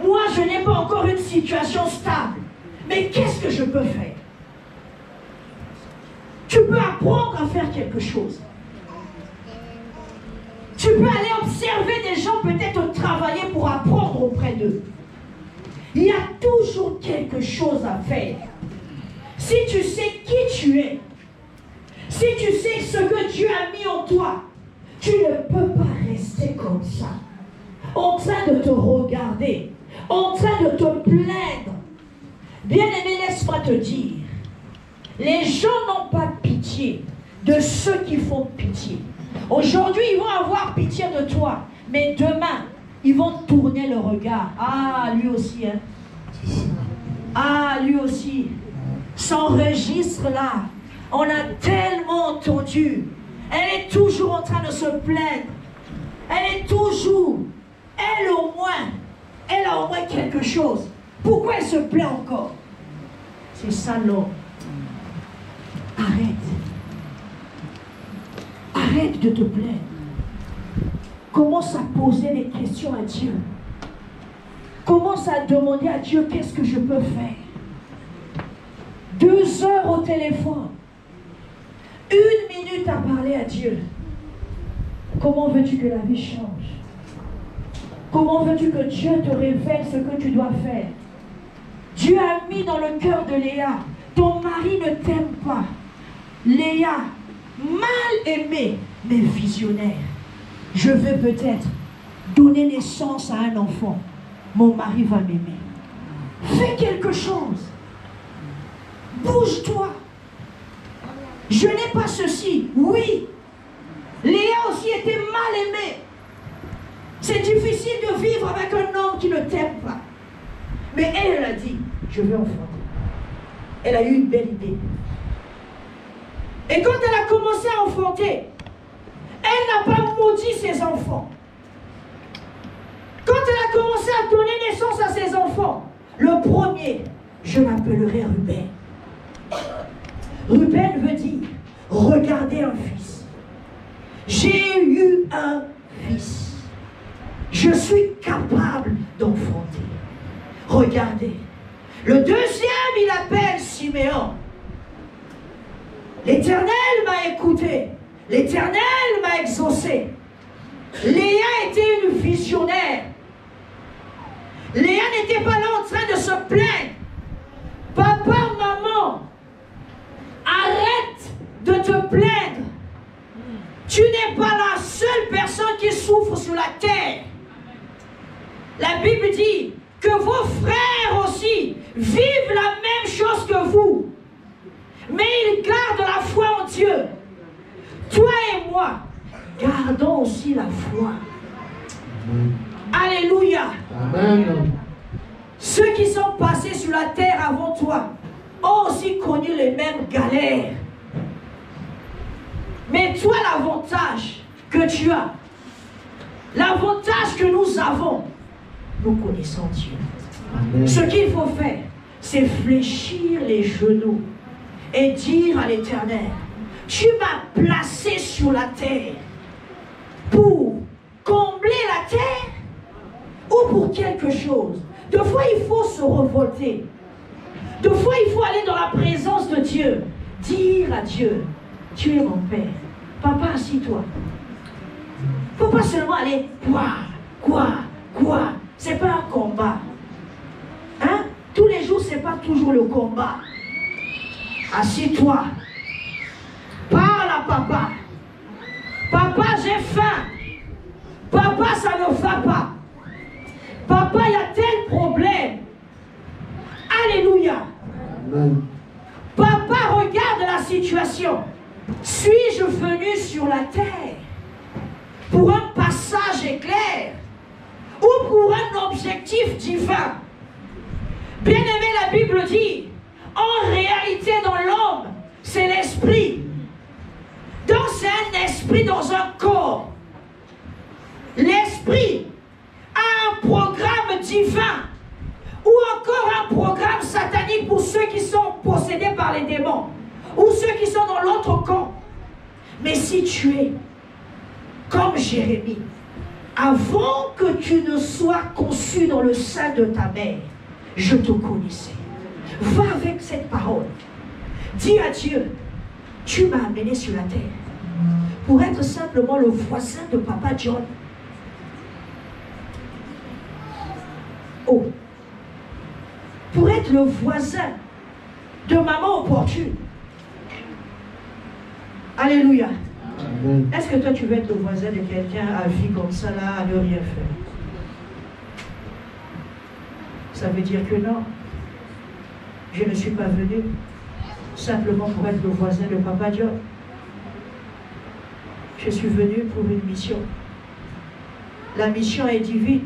Moi, je n'ai pas encore une situation stable. Mais qu'est-ce que je peux faire? Tu peux apprendre à faire quelque chose. Tu peux aller observer des gens, peut-être travailler pour apprendre auprès d'eux. Il y a toujours quelque chose à faire. Si tu sais qui tu es, si tu sais ce que Dieu a mis en toi, tu ne peux pas rester comme ça, en train de te regarder, en train de te plaindre. Bien-aimé, laisse-moi te dire, les gens n'ont pas pitié de ceux qui font pitié. Aujourd'hui, ils vont avoir pitié de toi. Mais demain, ils vont tourner le regard. Ah, lui aussi, hein. Ah, lui aussi. Son registre-là, on a tellement entendu. Elle est toujours en train de se plaindre. Elle est toujours. Elle a au moins quelque chose. Pourquoi elle se plaint encore? C'est ça l'homme. Arrête. Arrête de te plaindre. Commence à poser des questions à Dieu. Commence à demander à Dieu qu'est-ce que je peux faire. 2 heures au téléphone. 1 minute à parler à Dieu. Comment veux-tu que la vie change? Comment veux-tu que Dieu te révèle ce que tu dois faire? Dieu a mis dans le cœur de Léa, ton mari ne t'aime pas. Léa, mal aimée, mais visionnaire. Je veux peut-être donner naissance à un enfant. Mon mari va m'aimer. Fais quelque chose. Bouge-toi. Je n'ai pas ceci. Oui. Léa aussi était mal aimée. C'est difficile de vivre avec un homme qui ne t'aime pas. Mais elle a dit, je vais enfanter. Elle a eu une belle idée. Et quand elle a commencé à enfanter, elle n'a pas maudit ses enfants. Quand elle a commencé à donner naissance à ses enfants, le premier, je l'appellerai Ruben. Ruben veut dire, regardez un fils. J'ai eu un fils. Je suis capable d'enfanter. Regardez. Le deuxième, il appelle Siméon. L'Éternel m'a écouté. L'Éternel m'a exaucé. Léa était une visionnaire. Léa n'était pas là en train de se plaindre. Papa, maman, arrête de te plaindre. Tu n'es pas la seule personne qui souffre sur la terre. La Bible dit que vos frères aussi vivent la même chose que vous. Mais ils gardent la foi en Dieu. Toi et moi, gardons aussi la foi. Alléluia. Amen. Ceux qui sont passés sur la terre avant toi ont aussi connu les mêmes galères. Mais toi, l'avantage que tu as, l'avantage que nous avons, nous connaissons Dieu. Amen. Ce qu'il faut faire, c'est fléchir les genoux et dire à l'Éternel, tu m'as placé sur la terre pour combler la terre ou pour quelque chose. Deux fois, il faut se révolter. Deux fois, il faut aller dans la présence de Dieu. Dire à Dieu, tu es mon Père. Papa, assis-toi. Il ne faut pas seulement aller, quoi. C'est pas un combat. Hein? Tous les jours, c'est pas toujours le combat. Assis-toi. Parle à papa. Papa, j'ai faim. Papa, ça ne va pas. Papa, il y a tel problème. Alléluia. Amen. Papa, regarde la situation. Suis-je venu sur la terre pour un passage éclair ou pour un objectif divin? Bien-aimé, la Bible dit, en réalité dans l'homme, c'est l'esprit. Donc c'est un esprit dans un corps. L'esprit a un programme divin ou encore un programme satanique pour ceux qui sont possédés par les démons ou ceux qui sont dans l'autre camp. Mais si tu es comme Jérémie, avant que tu ne sois conçu dans le sein de ta mère, je te connaissais. Va avec cette parole. Dis à Dieu, tu m'as amené sur la terre pour être simplement le voisin de Papa John. Oh, pour être le voisin de maman opportune. Alléluia. Est-ce que toi tu veux être le voisin de quelqu'un à vie comme ça là, à ne rien faire? Ça veut dire que non. Je ne suis pas venu simplement pour être le voisin de Papa John. Je suis venu pour une mission. La mission est divine.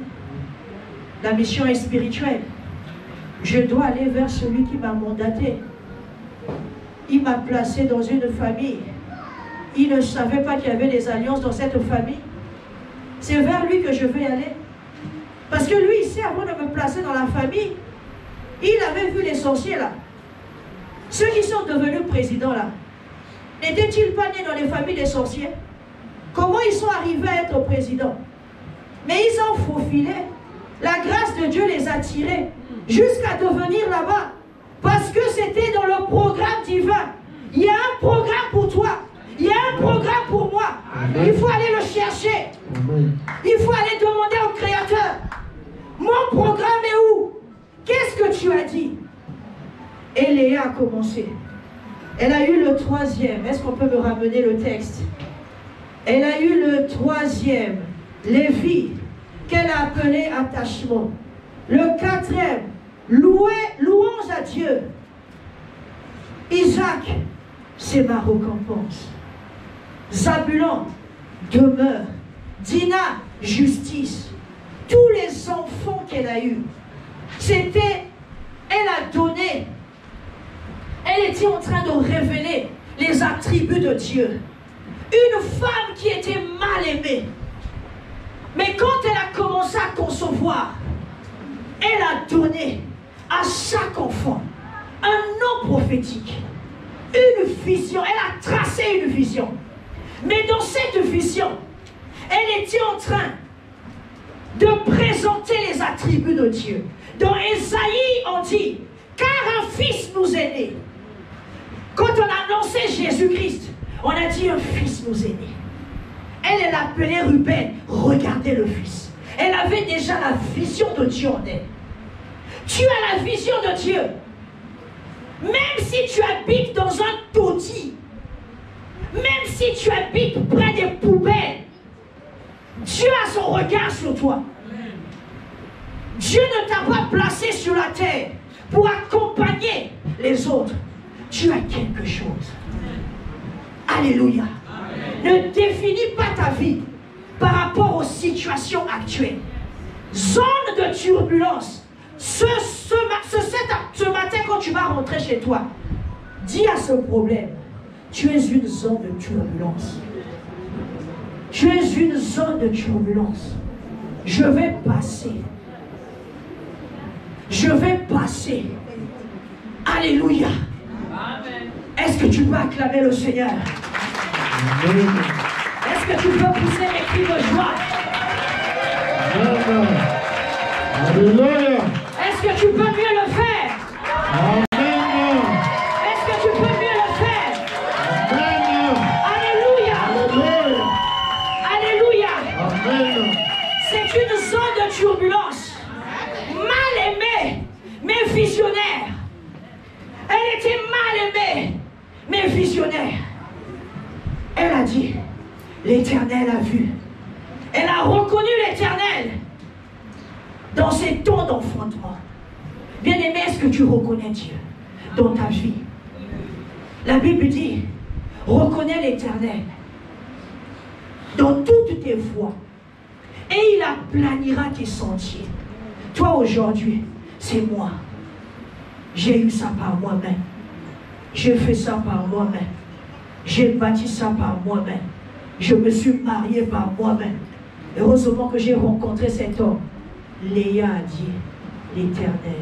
La mission est spirituelle. Je dois aller vers celui qui m'a mandaté. Il m'a placé dans une famille. Il ne savait pas qu'il y avait des alliances dans cette famille. C'est vers lui que je vais aller. Parce que lui, ici, avant de me placer dans la famille, il avait vu les sorciers là. Ceux qui sont devenus présidents là. N'étaient-ils pas nés dans les familles des sorciers? Comment ils sont arrivés à être présidents? Mais ils ont faufilé. La grâce de Dieu les a tirés jusqu'à devenir là-bas. Parce que c'était dans le programme divin. Il y a un programme pour toi. Il y a un programme pour moi. Amen. Il faut aller le chercher. Amen. Il faut aller demander au Créateur. Mon programme est où? Qu'est-ce que tu as dit? Et Léa a commencé. Elle a eu le troisième. Est-ce qu'on peut me ramener le texte? Elle a eu le troisième, Lévi, qu'elle a appelé attachement. Le quatrième, louange à Dieu. Isaac, c'est ma récompense. Zabulon, demeure. Dina, justice. Tous les enfants qu'elle a eus, c'était, elle a donné. Elle était en train de révéler les attributs de Dieu. Une femme qui était mal aimée. Mais quand elle a commencé à concevoir, elle a donné à chaque enfant un nom prophétique, une vision. Elle a tracé une vision. Mais dans cette vision, elle était en train de présenter les attributs de Dieu. Dans Ésaïe, on dit, car un fils nous est né. Quand on a annoncé Jésus-Christ, on a dit un fils nous est né. Elle l'appelait Ruben. Regardez le fils. Elle avait déjà la vision de Dieu en elle. Tu as la vision de Dieu. Même si tu habites dans un taudis, même si tu habites près des poubelles, Dieu a son regard sur toi. Dieu ne t'a pas placé sur la terre pour accompagner les autres. Tu as quelque chose. Alléluia. Ne définis pas ta vie par rapport aux situations actuelles. Zone de turbulence. Ce matin, quand tu vas rentrer chez toi, dis à ce problème, tu es une zone de turbulence. Tu es une zone de turbulence. Je vais passer. Je vais passer. Alléluia. Est-ce que tu peux acclamer le Seigneur? Est-ce que tu peux pousser les cris de joie? Alléluia. Est-ce que tu peux mieux le faire? Amen. Est-ce que tu peux mieux le faire? Amen. Alléluia. Alléluia. Amen. C'est une zone de turbulence. Mal aimée, mais visionnaire. Elle était mal aimée, mais visionnaire. Elle a dit, l'Éternel a vu. Elle a reconnu l'Éternel dans ses temps d'enfantement. Bien-aimé, est-ce que tu reconnais Dieu dans ta vie? La Bible dit, reconnais l'Éternel dans toutes tes voies et il aplanira tes sentiers. Toi aujourd'hui, c'est moi. J'ai eu ça par moi-même. J'ai fait ça par moi-même. J'ai bâti ça par moi-même. Je me suis marié par moi-même. Heureusement que j'ai rencontré cet homme. Léa a dit, l'Éternel.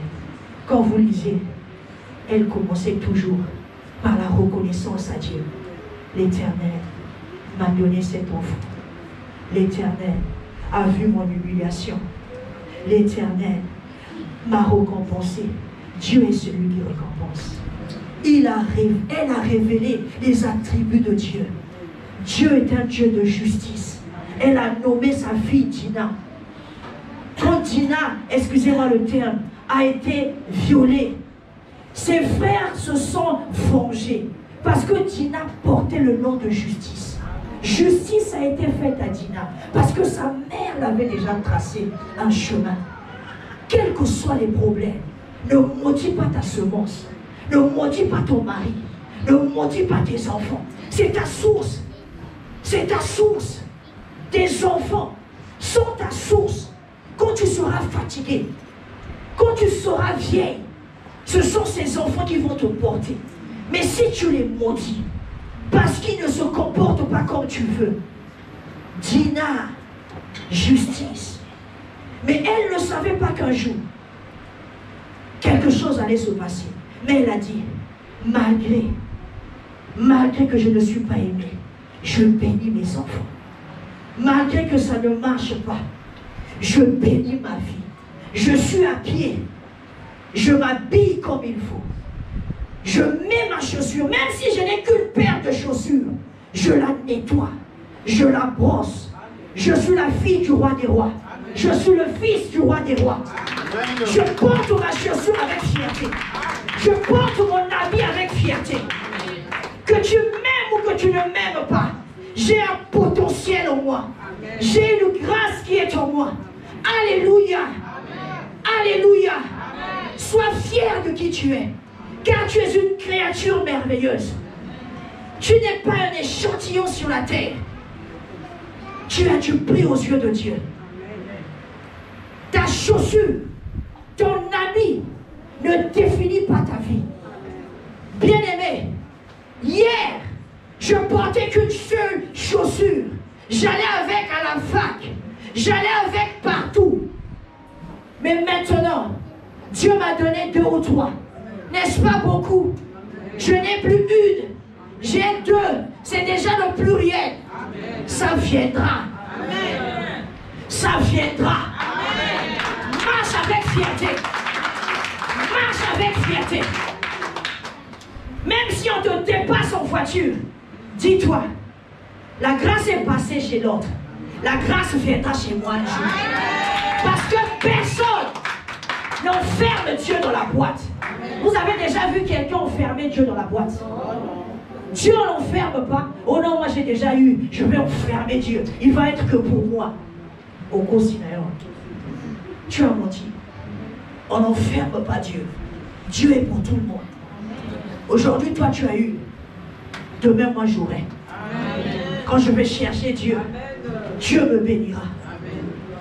Quand vous lisez, elle commençait toujours par la reconnaissance à Dieu. L'Éternel m'a donné cet enfant. L'Éternel a vu mon humiliation. L'Éternel m'a récompensé. Dieu est celui qui récompense. Elle a révélé les attributs de Dieu. Dieu est un Dieu de justice. Elle a nommé sa fille Dina. Quand Dina, excusez-moi le terme, a été violée, ses frères se sont vengés parce que Dina portait le nom de justice. Justice a été faite à Dina parce que sa mère l'avait déjà tracé un chemin. Quels que soient les problèmes, ne maudis pas ta semence, ne maudis pas ton mari, ne maudis pas tes enfants. C'est ta source. c'est ta source. Tes enfants sont ta source. Quand tu seras fatigué, quand tu seras vieille, ce sont ces enfants qui vont te porter. Mais si tu les maudis, parce qu'ils ne se comportent pas comme tu veux, Dina, justice. Mais elle ne savait pas qu'un jour, quelque chose allait se passer. Mais elle a dit, malgré que je ne suis pas aimée, je bénis mes enfants. Malgré que ça ne marche pas, je bénis ma vie. Je suis à pied. Je m'habille comme il faut. Je mets ma chaussure, même si je n'ai qu'une paire de chaussures, je la nettoie, je la brosse. Je suis la fille du roi des rois. Je suis le fils du roi des rois. Je porte ma chaussure avec fierté. Je porte mon habit avec fierté. Que tu m'aimes ou que tu ne m'aimes pas, j'ai un potentiel en moi. J'ai une grâce qui est en moi. Alléluia. Alléluia. Sois fier de qui tu es. Car tu es une créature merveilleuse. Tu n'es pas un échantillon sur la terre. Tu as du prix aux yeux de Dieu. Ta chaussure, ton habit ne définit pas ta vie. Bien-aimé, hier, je portais qu'une seule chaussure. J'allais avec à la fac. J'allais avec partout. Mais maintenant, Dieu m'a donné 2 ou 3. N'est-ce pas beaucoup? Je n'ai plus une. J'ai 2. C'est déjà le pluriel. Ça viendra. Amen. Ça viendra. Amen. Marche avec fierté. Marche avec fierté. Même si on te dépasse en voiture, dis-toi, la grâce est passée chez l'autre. La grâce viendra chez moi un jour. Parce que personne n'enferme Dieu dans la boîte. Vous avez déjà vu quelqu'un enfermer Dieu dans la boîte? Dieu ne l'enferme pas. Oh non, moi j'ai déjà eu. Je vais enfermer Dieu. Il va être que pour moi. Au Sinaïon. Tu as menti. On n'enferme pas Dieu. Dieu est pour tout le monde. Aujourd'hui, toi tu as eu. Demain, moi j'aurai. Quand je vais chercher Dieu, Dieu me bénira.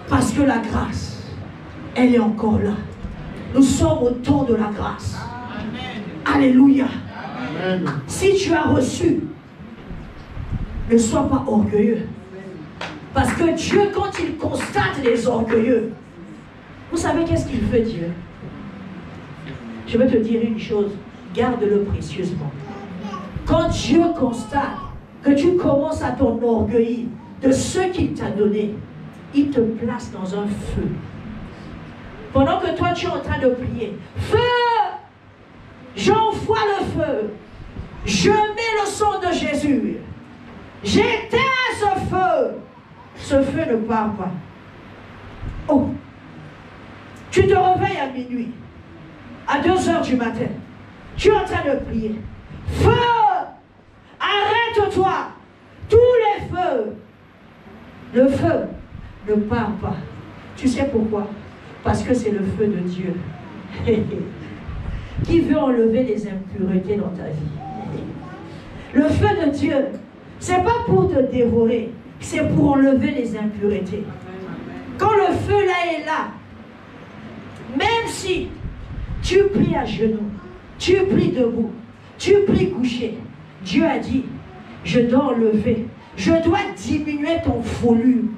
Parce que la grâce, elle est encore là. Nous sommes au temps de la grâce. Alléluia. Amen. Si tu as reçu, ne sois pas orgueilleux. Parce que Dieu, quand il constate les orgueilleux, vous savez qu'est-ce qu'il fait, Dieu? Je vais te dire une chose, garde-le précieusement. Quand Dieu constate que tu commences à t'enorgueillir de ce qu'il t'a donné, il te place dans un feu. Pendant que toi tu es en train de prier, feu! J'envoie le feu. Je mets le sang de Jésus. J'éteins ce feu. Ce feu ne part pas. Oh! Tu te réveilles à minuit, à 2h du matin. Tu es en train de prier. Feu! Arrête-toi! Tous les feux. Le feu ne part pas. Tu sais pourquoi? Parce que c'est le feu de Dieu. Qui veut enlever les impuretés dans ta vie. Le feu de Dieu, c'est pas pour te dévorer, c'est pour enlever les impuretés. Quand le feu là est là, même si tu pries à genoux, tu pries debout, tu pries couché, Dieu a dit, je dois enlever, je dois diminuer ton volume.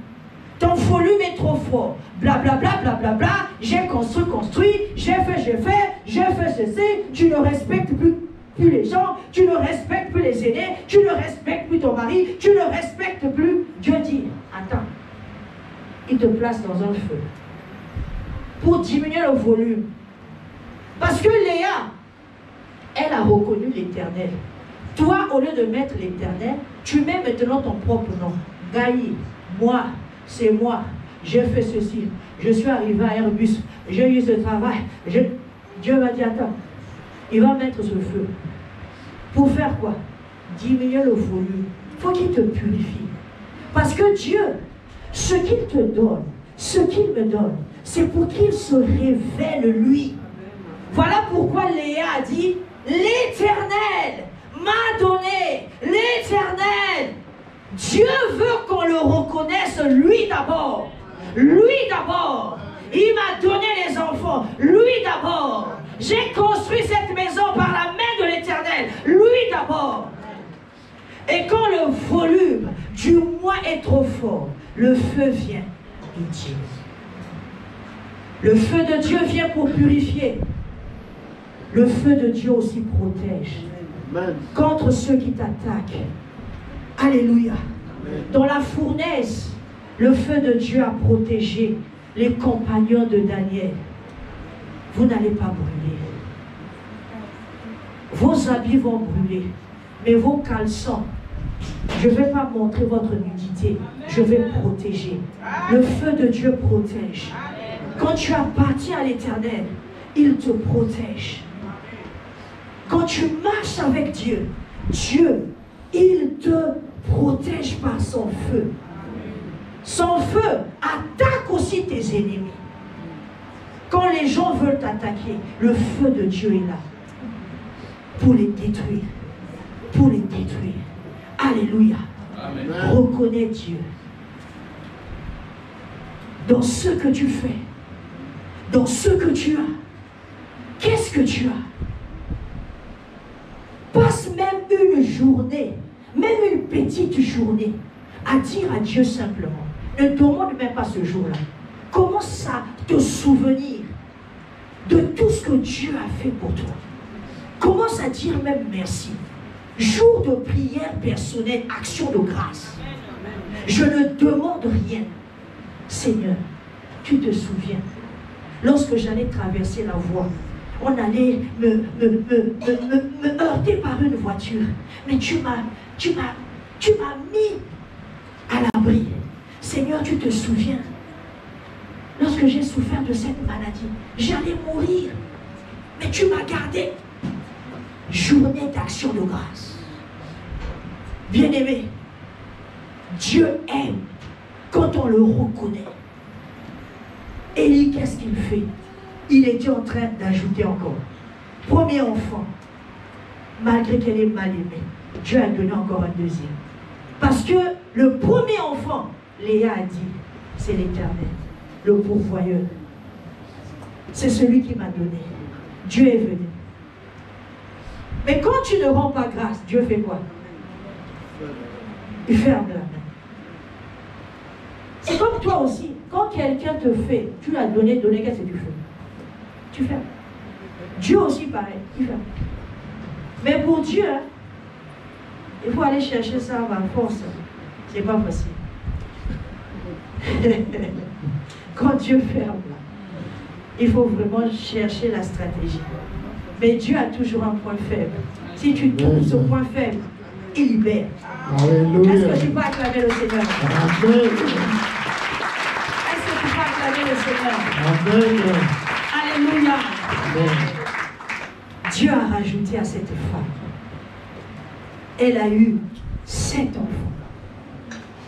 Ton volume est trop fort. Blablabla, blablabla. J'ai construit, j'ai fait ceci. Tu ne respectes plus les gens, tu ne respectes plus les aînés, tu ne respectes plus ton mari, tu ne respectes plus. Dieu dit, attends, il te place dans un feu pour diminuer le volume. Parce que Léa, elle a reconnu l'Éternel. Toi, au lieu de mettre l'Éternel, tu mets maintenant ton propre nom. Gaï, moi. C'est moi, j'ai fait ceci, je suis arrivé à Airbus, j'ai eu ce travail. Dieu m'a dit, attends, il va mettre ce feu. Pour faire quoi? Diminuer le volume. Il faut qu'il te purifie. Parce que Dieu, ce qu'il te donne, ce qu'il me donne, c'est pour qu'il se révèle lui. Voilà pourquoi Léa a dit, l'Éternel m'a donné, l'Éternel, Dieu d'abord. Lui d'abord. Il m'a donné les enfants. Lui d'abord. J'ai construit cette maison par la main de l'Éternel. Lui d'abord. Et quand le volume du moi est trop fort, le feu vient de Dieu. Le feu de Dieu vient pour purifier. Le feu de Dieu aussi protège. Amen. Contre ceux qui t'attaquent. Alléluia. Amen. Dans la fournaise, le feu de Dieu a protégé les compagnons de Daniel. Vous n'allez pas brûler. Vos habits vont brûler. Mais vos caleçons, je ne vais pas montrer votre nudité. Je vais protéger. Le feu de Dieu protège. Quand tu appartiens à l'Éternel, il te protège. Quand tu marches avec Dieu, Dieu, il te protège par son feu. Son feu attaque aussi tes ennemis. Quand les gens veulent t'attaquer, le feu de Dieu est là pour les détruire. Pour les détruire. Alléluia. Amen. Reconnais Dieu. Dans ce que tu fais, dans ce que tu as, qu'est-ce que tu as? Passe même une journée, même une petite journée, à dire à Dieu simplement. Ne demande même pas ce jour-là. Commence à te souvenir de tout ce que Dieu a fait pour toi. Commence à dire même merci. Jour de prière personnelle, action de grâce. Je ne demande rien. Seigneur, tu te souviens, lorsque j'allais traverser la voie, on allait me heurter par une voiture. Mais tu m'as mis à l'abri. Seigneur, tu te souviens, lorsque j'ai souffert de cette maladie, j'allais mourir. Mais tu m'as gardé. Journée d'action de grâce. Bien-aimé, Dieu aime quand on le reconnaît. Élie, qu'est-ce qu'il fait? Il était en train d'ajouter encore. Premier enfant, malgré qu'elle est mal aimée, Dieu a donné encore un deuxième. Parce que le premier enfant, Léa a dit, c'est l'Éternel, le pourvoyeur. C'est celui qui m'a donné. Dieu est venu. Mais quand tu ne rends pas grâce, Dieu fait quoi? Il ferme la main. C'est comme toi aussi. Quand quelqu'un te fait, tu l'as donné, qu'est-ce que tu fais? Tu fermes. Dieu aussi pareil, il ferme. Mais pour Dieu, hein, il faut aller chercher ça à force. C'est pas facile. Quand Dieu ferme là, il faut vraiment chercher la stratégie. Mais Dieu a toujours un point faible. Si tu trouves ce point faible, il libère. Alléluia. Est-ce que tu peux acclamer le Seigneur? Amen. Est-ce que tu peux acclamer le Seigneur? Amen. Alléluia. Amen. Dieu a rajouté à cette femme. Elle a eu 7 enfants.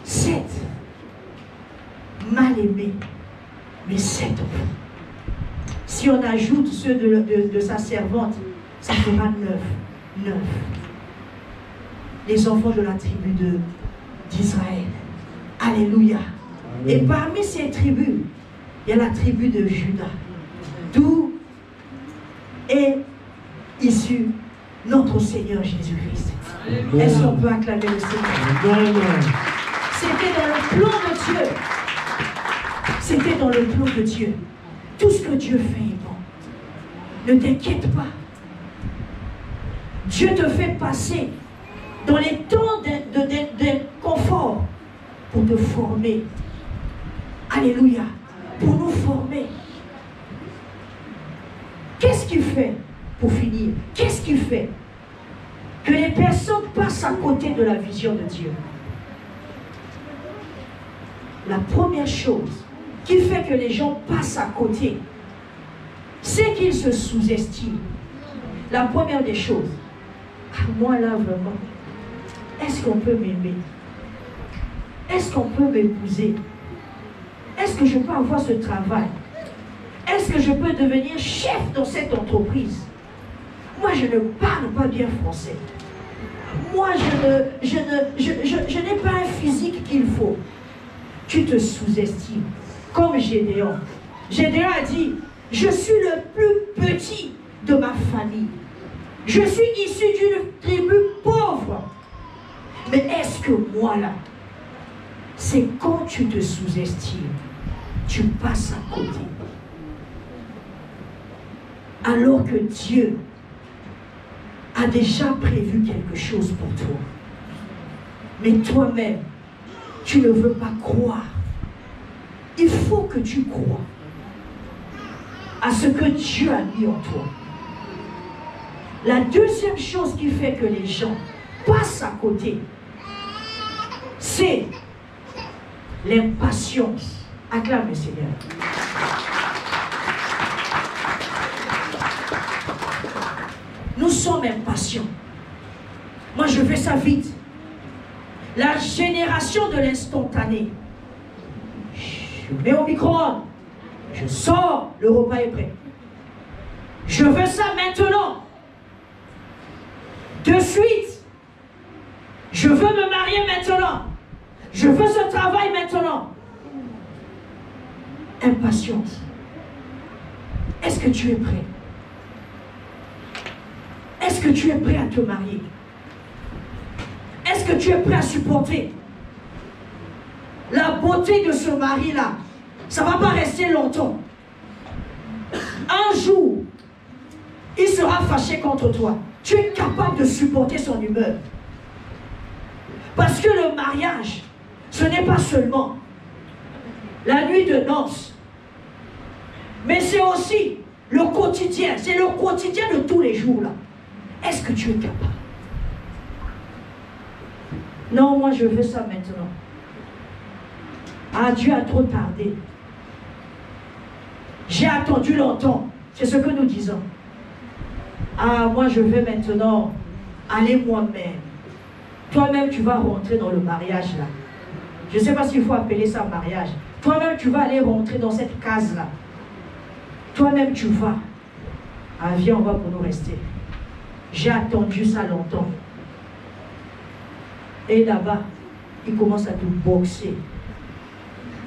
7. Mal aimés, mais 7 enfants. Si on ajoute ceux de sa servante, ça fera 9. Les enfants de la tribu d'Israël. Alléluia. Amen. Et parmi ces tribus, il y a la tribu de Juda, d'où est issu notre Seigneur Jésus-Christ. Est-ce qu'on peut acclamer le Seigneur? C'était dans le plan de Dieu. C'était dans le plan de Dieu. Tout ce que Dieu fait est bon. Ne t'inquiète pas. Dieu te fait passer dans les temps d'inconfort pour te former. Alléluia. Pour nous former. Qu'est-ce qu'il fait pour finir? Qu'est-ce qu'il fait que les personnes passent à côté de la vision de Dieu? La première chose qui fait que les gens passent à côté, c'est qu'ils se sous-estiment. La première des choses, moi là vraiment, est-ce qu'on peut m'aimer? Est-ce qu'on peut m'épouser? Est-ce que je peux avoir ce travail? Est-ce que je peux devenir chef dans cette entreprise? Moi je ne parle pas bien français. Moi je n'ai pas un physique qu'il faut. tu te sous-estimes. Comme Gédéon. Gédéon a dit, je suis le plus petit de ma famille. Je suis issu d'une tribu pauvre. Mais est-ce que moi là, c'est quand tu te sous-estimes, tu passes à côté. Alors que Dieu a déjà prévu quelque chose pour toi. Mais toi-même, tu ne veux pas croire. Il faut que tu crois à ce que Dieu a mis en toi. La deuxième chose qui fait que les gens passent à côté, c'est l'impatience. Acclame le Seigneur. Nous sommes impatients. Moi, je fais ça vite. La génération de l'instantané. Je mets au micro-ondes. Je sors, le repas est prêt. Je veux ça maintenant. De suite. Je veux me marier maintenant. Je veux ce travail maintenant. Impatience. Est-ce que tu es prêt? Est-ce que tu es prêt à te marier? Est-ce que tu es prêt à supporter la beauté de ce mari-là? Ça ne va pas rester longtemps. Un jour, il sera fâché contre toi. Tu es capable de supporter son humeur. Parce que le mariage, ce n'est pas seulement la nuit de noces, mais c'est aussi le quotidien. C'est le quotidien de tous les jours là. Est-ce que tu es capable? Non, moi je veux ça maintenant. Ah, Dieu a trop tardé. J'ai attendu longtemps. C'est ce que nous disons. Ah, moi je veux maintenant aller moi-même. Toi-même tu vas rentrer dans le mariage là. Je ne sais pas s'il faut appeler ça mariage. Toi-même tu vas aller rentrer dans cette case là. Toi-même tu vas. Ah, viens, on va pour nous rester. J'ai attendu ça longtemps. Et là-bas, il commence à te boxer.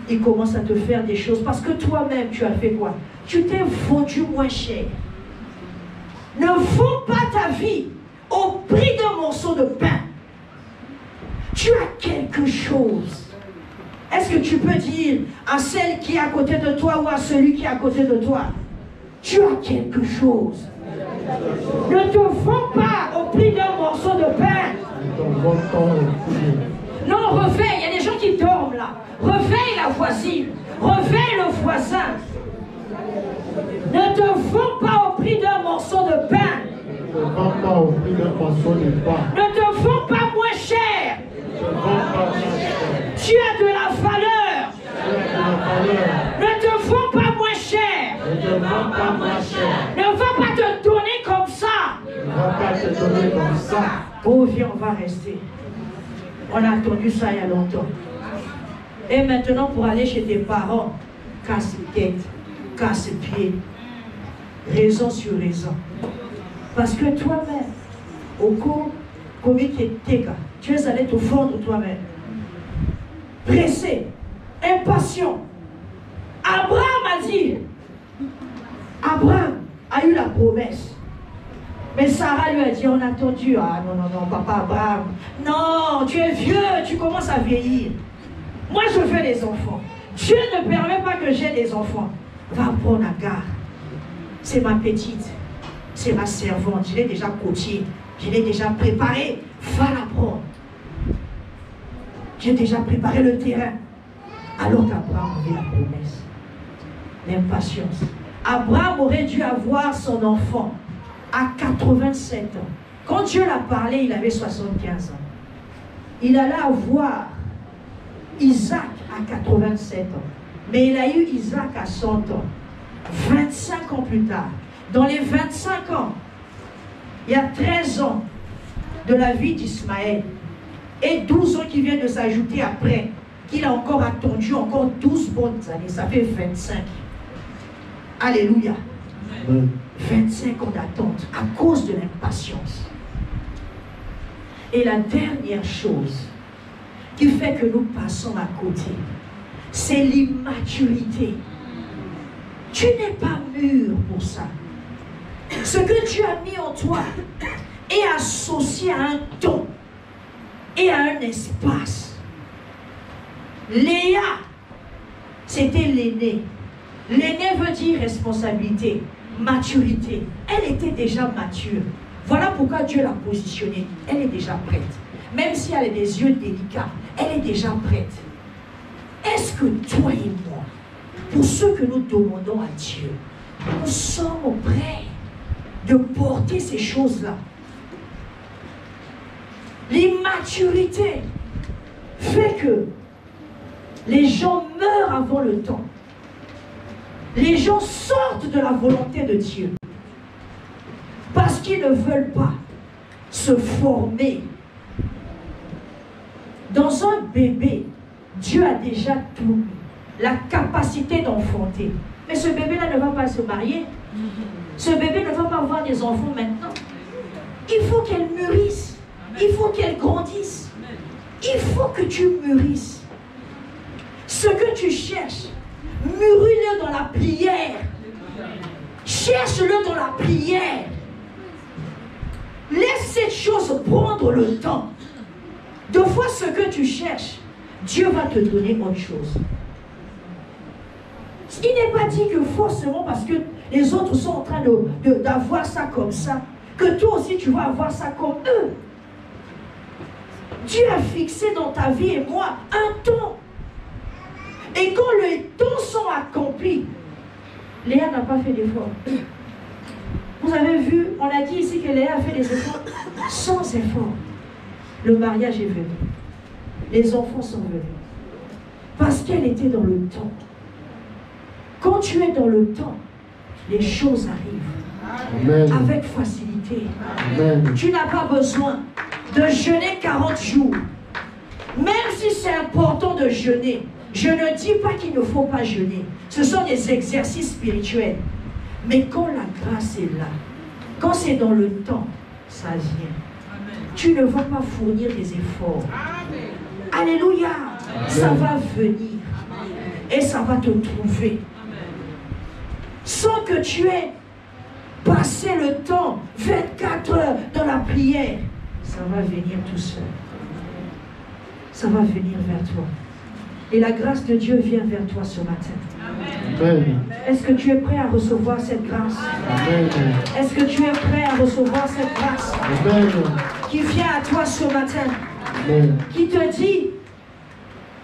Il commence à te faire des choses. Parce que toi-même, tu as fait quoi? Tu t'es vendu moins cher. Ne vends pas ta vie au prix d'un morceau de pain. Tu as quelque chose. Est-ce que tu peux dire à celle qui est à côté de toi ou à celui qui est à côté de toi, tu as quelque chose? Ne te vends pas au prix d'un morceau de pain. Non, réveille, il y a des gens qui dorment là. Réveille la voisine, réveille le voisin. Ne te vends pas au prix d'un morceau de pain. Ne te vends pas moins cher. Tu as de la valeur. Ne te vends pas moins cher. Ne va pas te donner comme ça. Oh, viens, on va rester. On a attendu ça il y a longtemps. Et maintenant, pour aller chez tes parents, casse-tête, casse-pied, raison sur raison. Parce que toi-même, au cours, tu es allé te fondre toi-même. Pressé, impatient. Abraham a dit, Abraham a eu la promesse. Mais Sarah lui a dit, on a attendu. Ah non, non, non, papa Abraham. Non, tu es vieux, tu commences à vieillir. Moi, je veux des enfants. Dieu ne permet pas que j'ai des enfants. Va prendre Agar. C'est ma petite. C'est ma servante. Je l'ai déjà coachée. Je l'ai déjà préparée. Va la prendre. J'ai déjà préparé le terrain. Alors qu'Abraham avait la promesse. L'impatience. Abraham aurait dû avoir son enfant à 87 ans. Quand Dieu l'a parlé, il avait 75 ans. Il allait avoir Isaac à 87 ans. Mais il a eu Isaac à 100 ans. 25 ans plus tard. Dans les 25 ans, il y a 13 ans de la vie d'Ismaël. Et 12 ans qui viennent de s'ajouter après. Qu'il a encore attendu encore 12 bonnes années. Ça fait 25. Alléluia. 25 ans d'attente à cause de l'impatience. Et la dernière chose qui fait que nous passons à côté, c'est l'immaturité. Tu n'es pas mûr pour ça. Ce que Dieu a mis en toi est associé à un ton et à un espace. Léa, c'était l'aînée. L'aînée veut dire responsabilité, maturité. Elle était déjà mature. Voilà pourquoi Dieu l'a positionnée. Elle est déjà prête. Même si elle a des yeux délicats, elle est déjà prête. Est-ce que toi et moi, pour ce que nous demandons à Dieu, nous sommes prêts de porter ces choses-là? L'immaturité fait que les gens meurent avant le temps. Les gens sortent de la volonté de Dieu parce qu'ils ne veulent pas se former. Dans un bébé, Dieu a déjà tout, la capacité d'enfanter. Mais ce bébé-là ne va pas se marier. Ce bébé ne va pas avoir des enfants maintenant. Il faut qu'elle mûrisse. Il faut qu'elle grandisse. Il faut que tu mûrisses. Ce que tu cherches, mûris-le dans la prière. Cherche-le dans la prière. Laisse cette chose prendre le temps. Deux fois ce que tu cherches, Dieu va te donner autre chose. Il n'est pas dit que forcément parce que les autres sont en train d'avoir ça comme ça, que toi aussi tu vas avoir ça comme eux. Dieu a fixé dans ta vie et moi un temps. Et quand les temps sont accomplis, Léa n'a pas fait d'effort. Vous avez vu, on a dit ici que Léa a fait des efforts sans effort. Le mariage est venu. Les enfants sont venus. Parce qu'elle était dans le temps. Quand tu es dans le temps, les choses arrivent. Amen. Avec facilité. Amen. Tu n'as pas besoin de jeûner 40 jours. Même si c'est important de jeûner, je ne dis pas qu'il ne faut pas jeûner. Ce sont des exercices spirituels. Mais quand la grâce est là, quand c'est dans le temps, ça vient. Tu ne vas pas fournir des efforts. Amen. Alléluia. Amen. Ça va venir. Et ça va te trouver. Amen. Sans que tu aies passé le temps, 24 heures dans la prière, ça va venir tout seul. Ça va venir vers toi. Et la grâce de Dieu vient vers toi ce matin. Amen. Est-ce que tu es prêt à recevoir cette grâce? Amen. Est-ce que tu es prêt à recevoir cette grâce? Amen. Qui vient à toi ce matin? Amen. Qui te dit,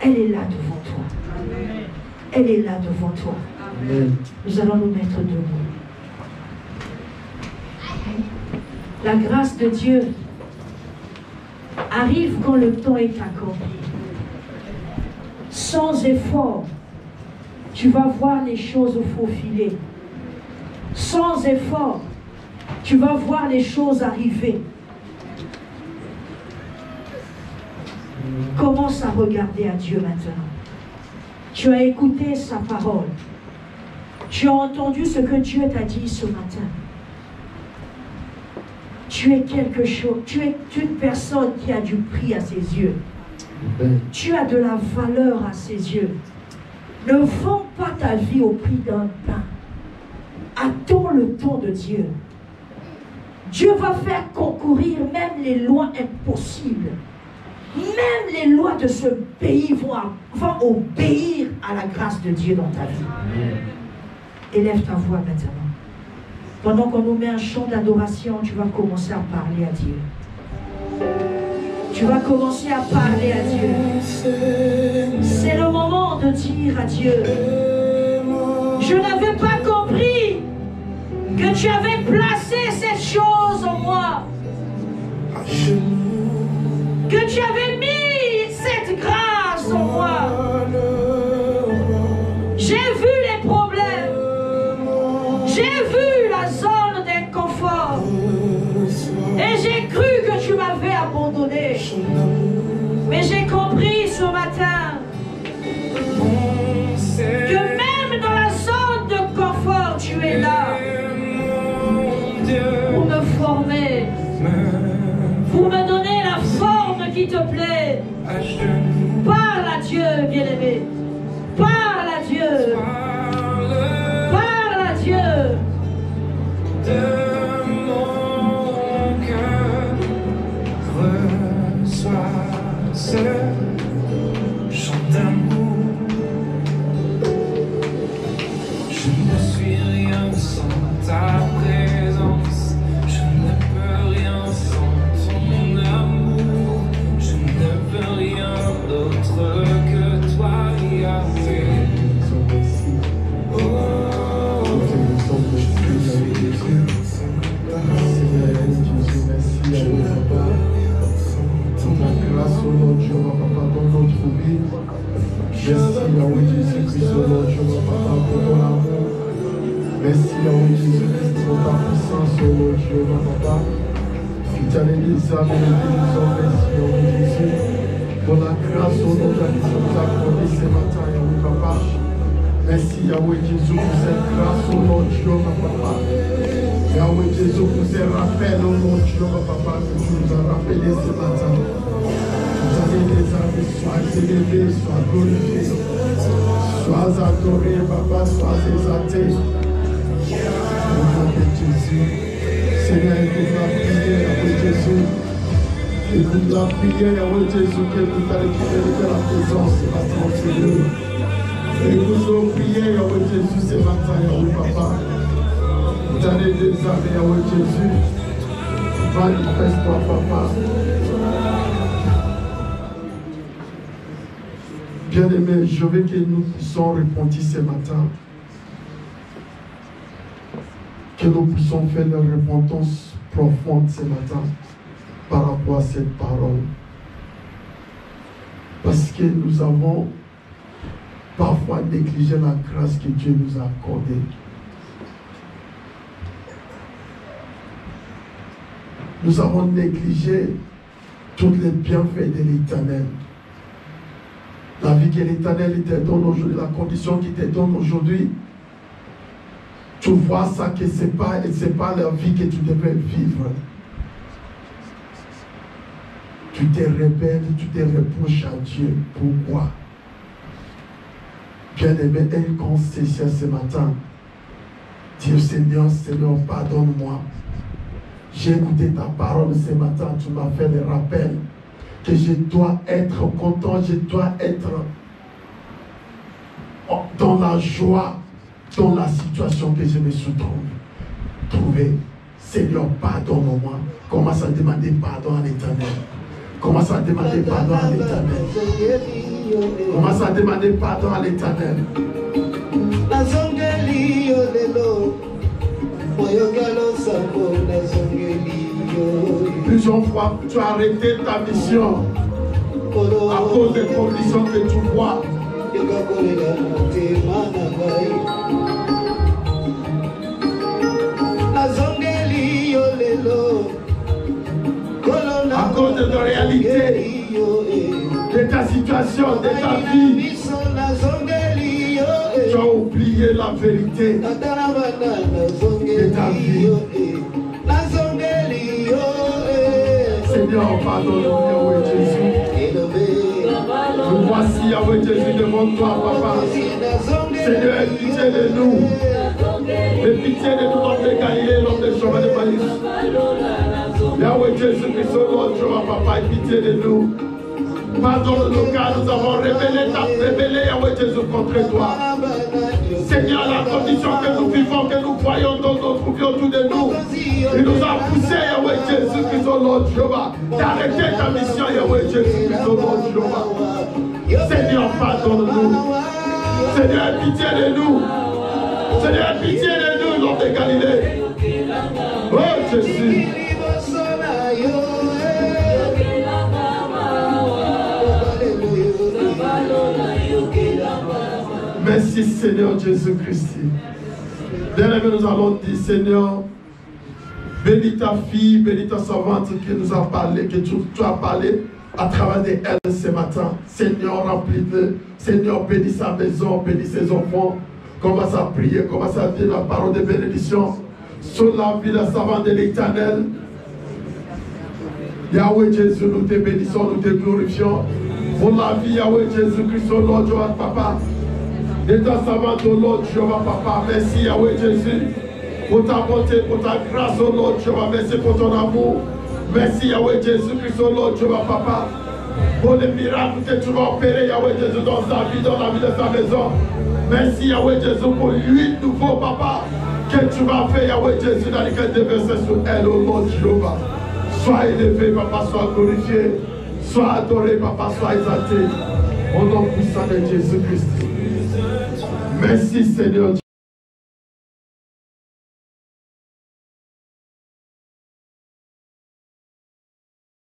elle est là devant toi. Amen. Elle est là devant toi. Amen. Nous allons nous mettre debout. La grâce de Dieu arrive quand le temps est accompli. Sans effort, tu vas voir les choses faufiler. Sans effort, tu vas voir les choses arriver. Commence à regarder à Dieu maintenant. Tu as écouté sa parole. Tu as entendu ce que Dieu t'a dit ce matin. Tu es quelque chose, tu es une personne qui a du prix à ses yeux. Tu as de la valeur à ses yeux. Ne vends pas ta vie au prix d'un pain. Attends le temps de Dieu. Dieu va faire concourir même les lois impossibles. Même les lois de ce pays vont obéir à la grâce de Dieu dans ta vie. Élève ta voix maintenant. Pendant qu'on nous met un chant d'adoration, tu vas commencer à parler à Dieu. Tu vas commencer à parler à Dieu. C'est le moment de dire à Dieu, je n'avais pas compris que tu avais placé cette chose en moi. Que tu avais mis cette grâce en moi. J'ai vu les problèmes. J'ai vu la zone d'inconfort. Et j'ai cru que tu m'avais abandonné. Mais j'ai compris ce matin que même dans la zone de confort, tu es là pour me former, pour me donner la forme qui te plaît. Parle à Dieu, bien-aimé. Parle Dieu. Parle à Dieu. De mon cœur, reçois ce chant d'amour. Je ne suis rien sans ta présence. Je ne peux rien sans ton amour. Je ne veux rien d'autre que toi, Yahweh. Merci Yahweh Jésus-Christ, au Lord Dieu, Papa, pour ton amour. Merci Yahweh Jésus-Christ pour ta puissance, au Lord Dieu, Papa. Fidèle les âmes et les guérisons, merci Yahweh Jésus. Pour la grâce, au nom de la qui nous a accordé ce matin, Yahweh Papa. Merci Yahweh Jésus pour cette grâce, au Lord Dieu, Papa. Yahweh Jésus pour ces rappels, au Lord Dieu, Papa, que tu nous as rappelé ce matin. Les âmes, sois élevé, sois glorifié, sois adoré, Papa, sois exalté. Au nom de Jésus, Seigneur, écoute la prière, Yahweh Jésus. Écoute la prière, Yahweh Jésus, que nous t'as récupéré de la présence ce matin, Seigneur. Écoute nos prières, Yahweh Jésus, ce matin, Yahweh Papa. Nous t'as des âmes, Yahweh Jésus. Manifeste-toi, Papa. Bien-aimés, je veux que nous puissions répondre ce matin, que nous puissions faire une repentance profonde ce matin par rapport à cette parole. Parce que nous avons parfois négligé la grâce que Dieu nous a accordée. Nous avons négligé tous les bienfaits de l'Éternel. La vie que l'Éternel te donne aujourd'hui, la condition qu'il te donne aujourd'hui, tu vois ça que ce n'est pas la vie que tu devrais vivre. Tu te rebelles, tu te reproches à Dieu. Pourquoi? Bien-aimé, un conseil ce matin. Dis au Seigneur, Seigneur, pardonne-moi. J'ai écouté ta parole ce matin, tu m'as fait le rappel que je dois être content, je dois être dans la joie, dans la situation que je me suis trouvé. Seigneur, pardonne-moi. Commence à demander pardon à l'Éternel. Commence à demander pardon à l'Éternel. Commence à demander pardon à l'Éternel. Plusieurs fois, tu as arrêté ta mission à cause des conditions que tu vois. À cause de ta réalité, de ta situation, de ta vie, tu as oublié la vérité de ta vie. Seigneur, pardonne-nous, Yahweh Jésus. Nous voici, Yahweh Jésus, devant toi, Papa. Seigneur, aie pitié de nous. Aie pitié de nous, l'homme de Galilée, l'homme de chemin de Maïs. Yahweh Jésus, Christ, Lord, Papa, aie pitié de nous. Pardonne-nous, car nous avons révélé, Yahweh Jésus, contre toi. Seigneur, la condition que nous vivons, que nous voyons dans notre vie autour de nous, il nous a poussé, Yahweh Jésus Christ, Lord Jéhovah, d'arrêter ta mission, Yahweh Jésus Christ, Lord Jéhovah. Seigneur, pardonne-nous. Seigneur, aie pitié de nous. Seigneur, aie pitié de nous, l'homme de Galilée. Oh Jésus. Merci Seigneur Jésus-Christ. Bien-aimé, nous allons dire, Seigneur, bénis ta fille, bénis ta servante qui nous a parlé, que tu as parlé à travers d'elle ce matin. Seigneur, remplis-le. Seigneur, bénis sa maison, bénis ses enfants. Commence à prier, commence à dire la parole de bénédiction sur la vie de la servante de l'Éternel. Yahweh Jésus, nous te bénissons, nous te glorifions. Pour la vie, Yahweh Jésus-Christ, Lord, Papa. de ta savante, oh Lord Jéhovah, papa. Merci, Yahweh Jésus, pour ta bonté, pour ta grâce, oh Lord Jéhovah. Merci pour ton amour. Merci, Yahweh Jésus-Christ, oh Lord Jéhovah, papa. Pour les miracles que tu vas opérer, Yahweh Jésus, dans sa vie, dans la vie de sa maison. Merci, Yahweh Jésus, pour l'huile nouveau, papa, que tu vas faire, Yahweh Jésus, dans lesquels déverser sur elle, oh Lord Jéhovah. Sois élevé, papa, sois glorifié. Sois adoré, papa, sois exalté. Au nom puissant de Jésus-Christ. Merci, Seigneur.